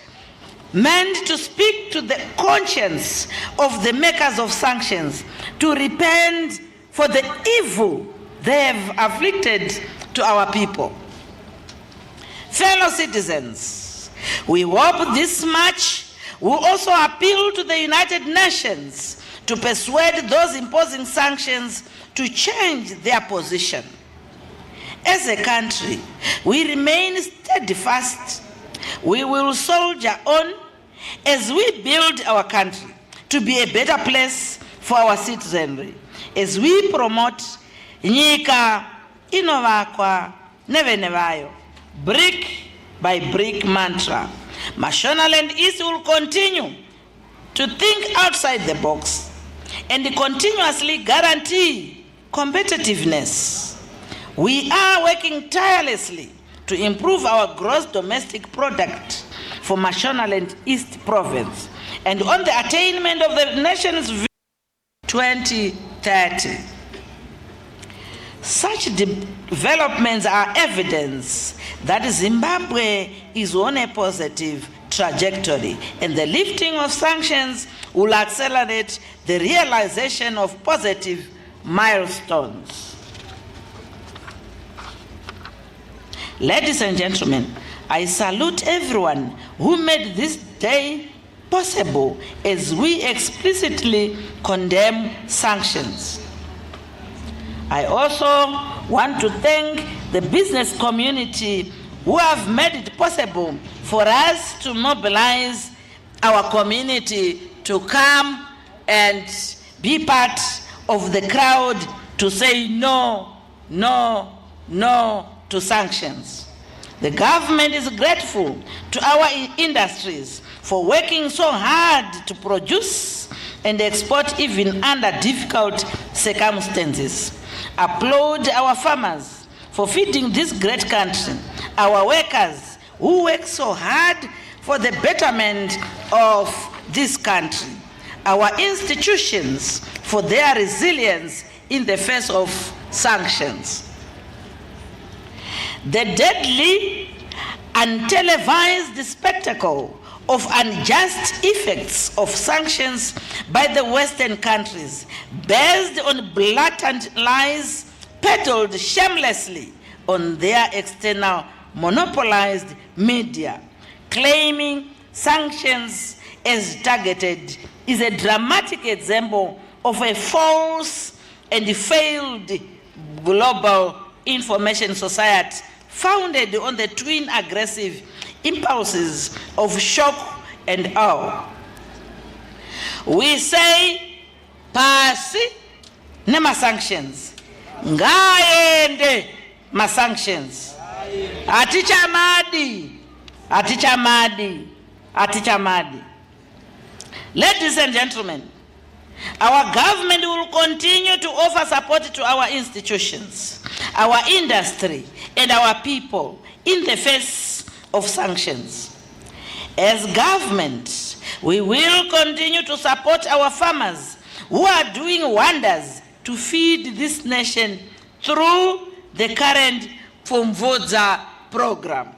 meant to speak to the conscience of the makers of sanctions to repent for the evil they have afflicted to our people. Fellow citizens, we hope this march will also appeal to the United Nations to persuade those imposing sanctions to change their position. As a country, we remain steadfast. We will soldier on as we build our country to be a better place for our citizenry, as we promote nyika inovakwa nevenevayo, brick by brick mantra. Mashonaland East will continue to think outside the box and continuously guarantee competitiveness. We are working tirelessly to improve our gross domestic product for Mashonaland East Province and on the attainment of the nation's vision 2030. Such developments are evidence that Zimbabwe is on a positive trajectory, and the lifting of sanctions will accelerate the realization of positive milestones. Ladies and gentlemen, I salute everyone who made this day possible as we explicitly condemn sanctions. I also want to thank the business community who have made it possible for us to mobilize our community to come and be part of the crowd to say no, no, no to sanctions. The government is grateful to our industries for working so hard to produce and export even under difficult circumstances. Applaud our farmers for feeding this great country, our workers who work so hard for the betterment of this country, our institutions for their resilience in the face of sanctions. The deadly and televised spectacle of unjust effects of sanctions by the Western countries, based on blatant lies peddled shamelessly on their external monopolized media, claiming sanctions as targeted, is a dramatic example of a false and failed global information society founded on the twin aggressive impulses of shock and awe. We say, pasi nema sanctions, ngaende ma sanctions. Atichamadi, atichamadi, atichamadi. Ladies and gentlemen, our government will continue to offer support to our institutions, our industry, and our people in the face of sanctions. As government, we will continue to support our farmers who are doing wonders to feed this nation through the current Pfumvudza program.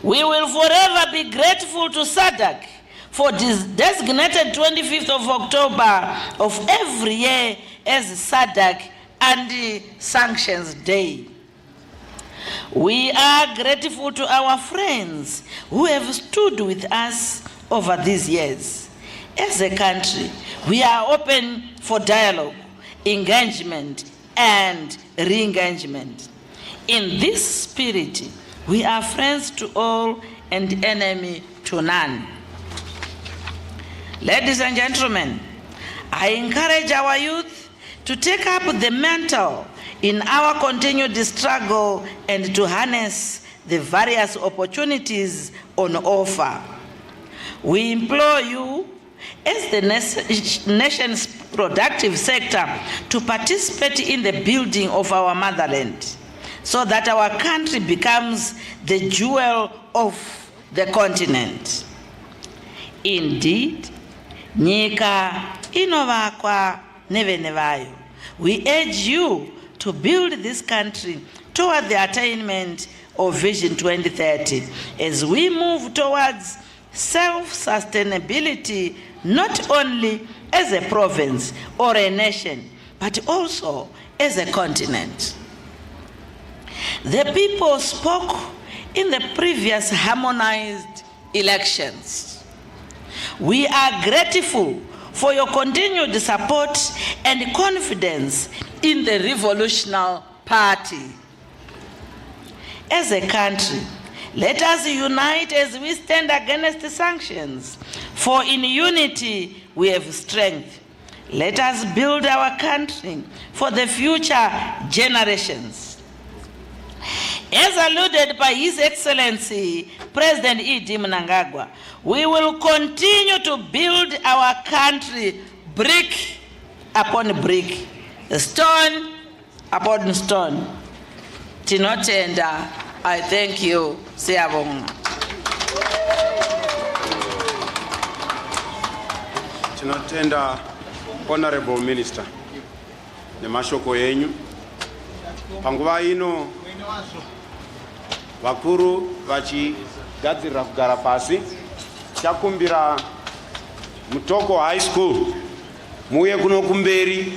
We will forever be grateful to Sadc for this designated 25th of October of every year as Sadc Anti-Sanctions Day. We are grateful to our friends who have stood with us over these years. As a country, we are open for dialogue, engagement, and re-engagement. In this spirit, we are friends to all and enemy to none. Ladies and gentlemen, I encourage our youth to take up the mantle in our continued struggle and to harness the various opportunities on offer. We implore you, as the nation's productive sector, to participate in the building of our motherland, so that our country becomes the jewel of the continent. Indeed, nyika inovakwa nevene vayo. We urge you to build this country toward the attainment of Vision 2030 as we move towards self-sustainability, not only as a province or a nation, but also as a continent. The people spoke in the previous harmonized elections. We are grateful for your continued support and confidence in the Revolutionary Party. As a country, let us unite as we stand against the sanctions, for in unity we have strength. Let us build our country for the future generations. As alluded by His Excellency President E.D. Mnangagwa, we will continue to build our country brick upon brick, stone upon stone. Tinotenda, I thank you. Siyabonga. Tinotenda, Honorable Minister, nemashoko yenyu. Panguva ino vakuru vachigadzirira kugara pasi, chakumbira MUTOKO High School muye kuno kumberi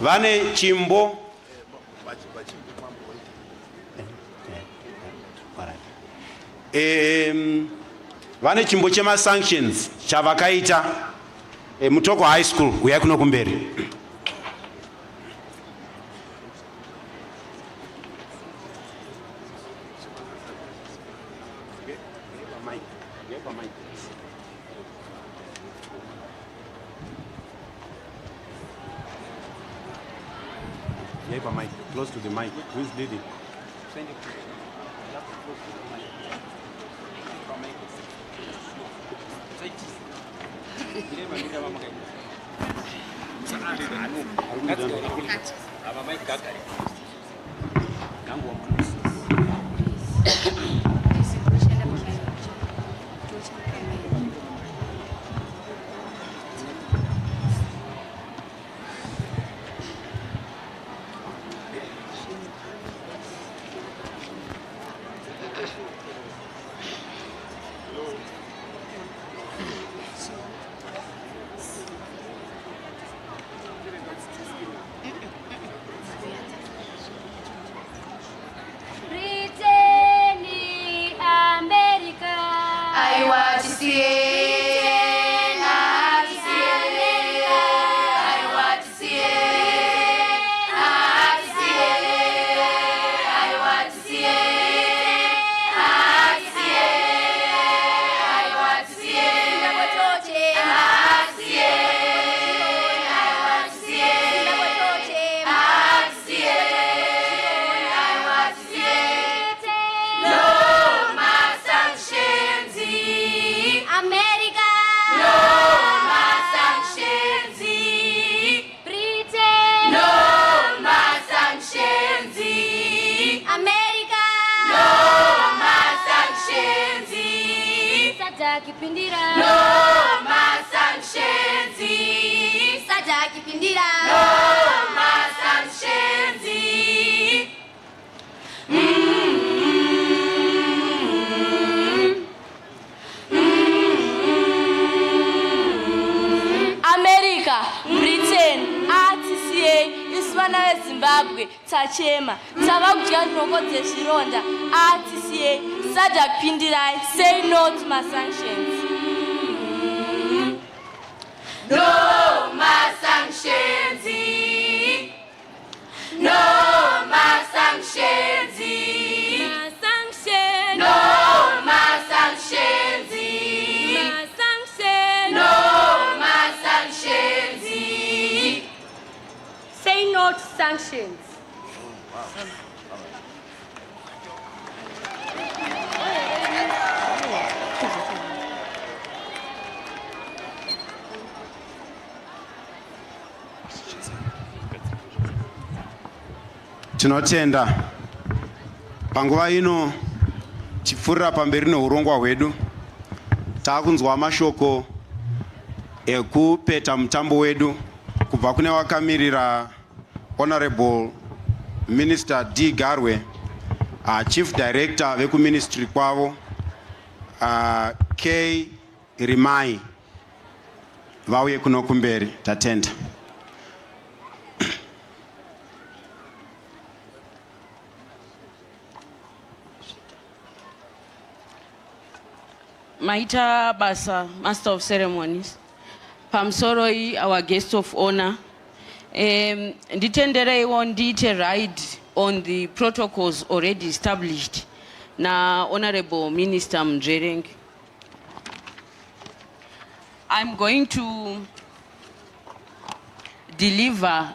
vane chimbo vane chimbo chema sanctions chavakaita MUTOKO High School uya kuno kumberi. Paper mic, close to the mic. Who is leading? Zimbabwe, Tachema, Tavakujia Nokote Shironda, RTCA, Sadc Pindirai, say no to my sanctions. No more sanctions. No more sanctions. No more sanctions. No more sanctions. Say no to sanctions. Tinotenda panguva ino chipfurira pamberi neurongwa hwedu taakunzwa mashoko ekupeta mutambo wedu kubva kune wakamirira Honorable Minister D. Garwe, Chief Director vekuministry kwavo, K. Rimai, vauye kuno kumberi, tatenda. Maita Basa, Master of Ceremonies, Pamsoroi, our guest of honor, nditenderei ndite ride on the protocols already established na Honorable Minister Mjereng. I'm going to deliver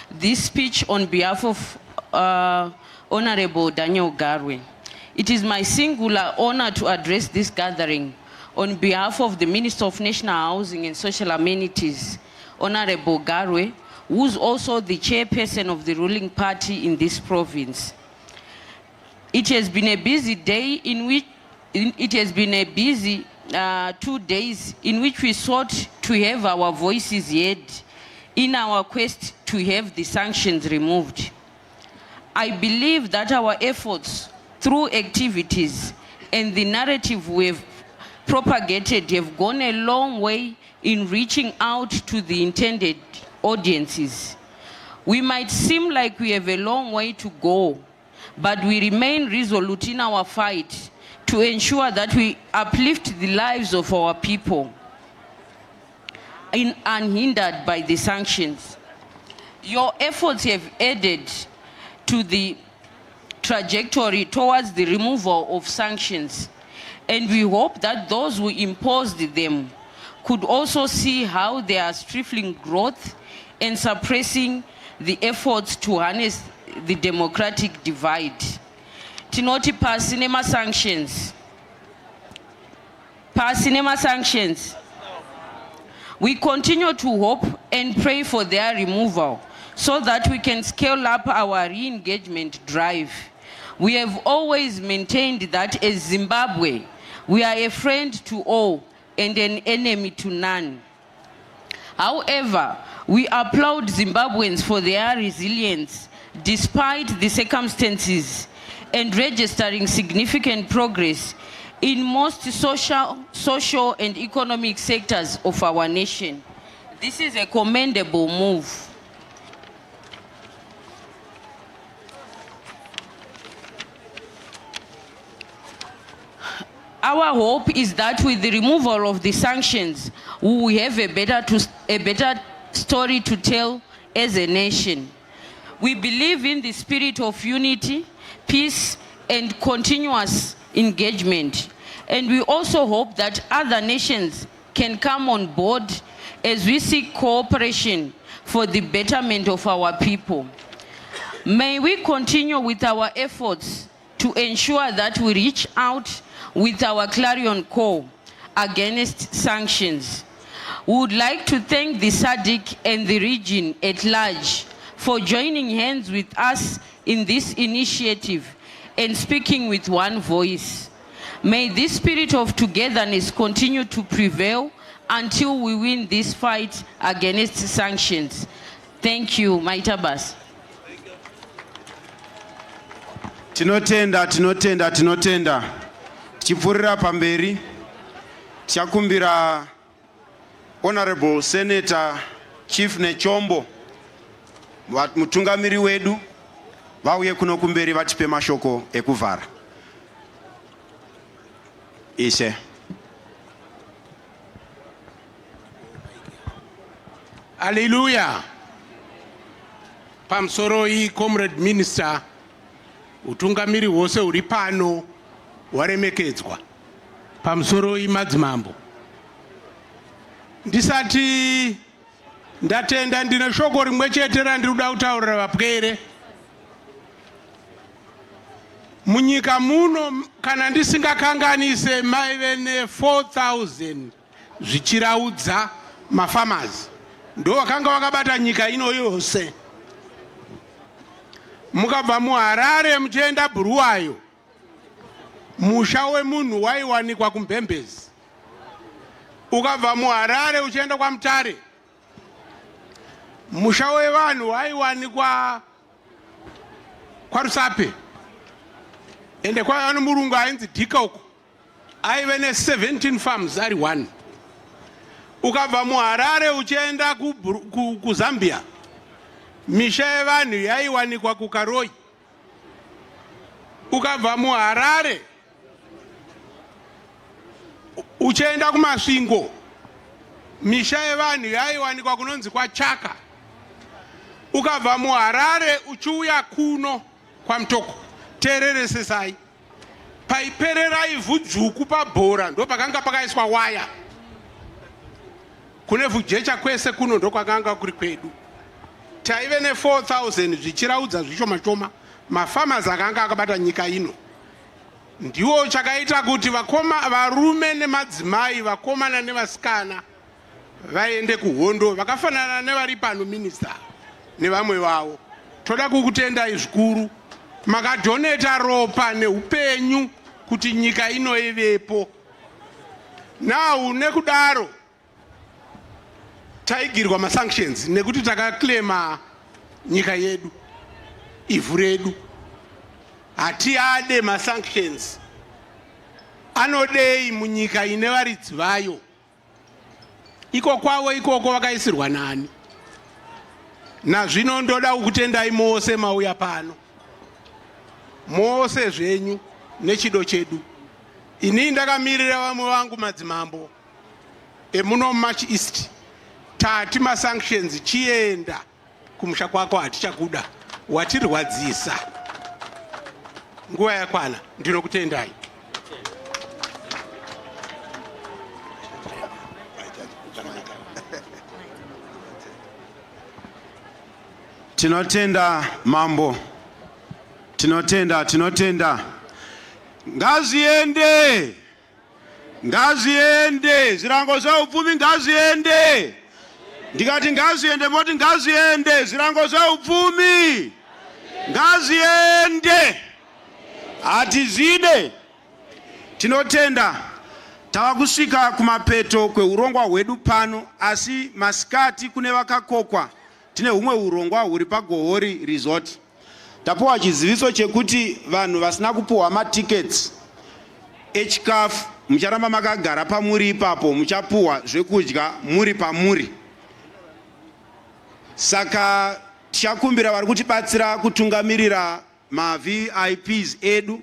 this speech on behalf of Honorable Daniel Garwe. It is my singular honor to address this gathering on behalf of the Minister of National Housing and Social Amenities, Honorable Garwe, who's also the chairperson of the ruling party in this province. It has been a busy day in which, it has been a busy 2 days in which we sought to have our voices heard in our quest to have the sanctions removed. I believe that our efforts through activities and the narrative we've propagated have gone a long way in reaching out to the intended audiences. We might seem like we have a long way to go, but we remain resolute in our fight to ensure that we uplift the lives of our people unhindered by the sanctions. Your efforts have added to the trajectory towards the removal of sanctions, and we hope that those who imposed them could also see how they are stifling growth and suppressing the efforts to harness the democratic divide. Tinoti pasi nema-sanctions. Pasi nema-sanctions. We continue to hope and pray for their removal so that we can scale up our re-engagement drive. We have always maintained that as Zimbabwe, we are a friend to all and an enemy to none. However, we applaud Zimbabweans for their resilience despite the circumstances and registering significant progress in most social and economic sectors of our nation. This is a commendable move. Our hope is that with the removal of the sanctions, we will have a better story to tell as a nation. We believe in the spirit of unity, peace, and continuous engagement. And we also hope that other nations can come on board as we seek cooperation for the betterment of our people. May we continue with our efforts to ensure that we reach out with our clarion call against sanctions. We would like to thank the Sadc and the region at large for joining hands with us in this initiative and speaking with one voice. May this spirit of togetherness continue to prevail until we win this fight against sanctions. Thank you, Maitabas. Tinotenda. Tichipfuurira pamberi, tichakumbira Honorable Senator Chief Nechombo, mutungamiri wedu, vauye kuno kumberi vatipe mashoko ekuvhara. Ishe. Hallelujah. Pamusoro Comrade Minister, utungamiri wose uri pano waremekedzwa. Pamusoro madzimambo. Ndisati ndatenda ndine shoko rimwe chete randinoda kutaurira vapwere. Munyika muno kana ndisingakanganise maive ne4,000 zvichiraudza mafamers. Ndo vakanga vakabata nyika ino yose. Mukabva muHarare muchienda Buluwayo, musha wemunhu waiwanikwa kuMbembezi. Ukabva muHarare uchienda kwaMutare, musha wevanhu waiwanikwa kwaRusape. Ende kwaiva murungu ainzi Dhika uko aive ne17 farms ari 1. Ukabva muHarare uchienda kuZambia, misha yevanhu yaiwanikwa kuKaroi. Ukabva muHarare uchienda kuMasvingo, misha yevanhu yaiwanikwa kunonzi kwaChaka. Ukabva muHarare uchiuya kuno kwaMutoko, teereresesai. Paiperera ivhu dzvuku pabhora ndo pakanga pakaiswa waya. Kune vhujecha kwese kuno ndo kwakanga kuri kwedu. Taive ne4,000 zvichiraudza zvishoma-shoma mafamers akanga akabata nyika ino. Ndiwo chakaita kuti varume nemadzimai, vakomana nevasikana vaende kuhondo, vakafanana nevari pano minister nevamwe vavo. Toda kukutendai zvikuru. Makadoneta ropa neupenyu kuti nyika ino ivepo. Now nekudaro taigirwa masanctions nekuti takaklema nyika yedu, ivhu redu. Hatiade masanctions. Anodei munyika ine varidzi vayo. Iko kwavo ikoko vakaisirwa nani. Nazvino ndoda kukutendai mose mauya pano. Mose zvenyu nechido chedu. Ini ndakamirira vamwe vangu madzimambo emuno muMarch East. Tati masanctions chienda kumusha kwako hatichakuda, watirwadzisa. Nguva yakwana, ndinokutendai. Tinotenda mambo. Tinotenda. Ngaziende. Zirango za upfumi ngaziende. Ndikati ngaziende moti ngaziende. Zirango za upfumi. Ngaziende. Atizide. Tinotenda. Tavakusvika kumapeto kweurongwa hwedu pano, asi masikati kune vakakokwa. Tine humwe urongwa huri paGohori Resort. Tapuwa chiziviso chekuti vanhu vasina kupuwa matickets echikafu mucharamba makagara pamuri ipapo, muchapuwa zvekudya muri pamuri. Saka tichakumbira vari kutibatsira kutungamirira ma-VIPs edu,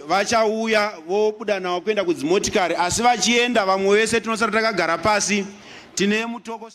vachauya vobuda nawo kuenda kudzimotikari, asi vachienda vamwe vese tinosara takagara pasi. Tine MUTOKO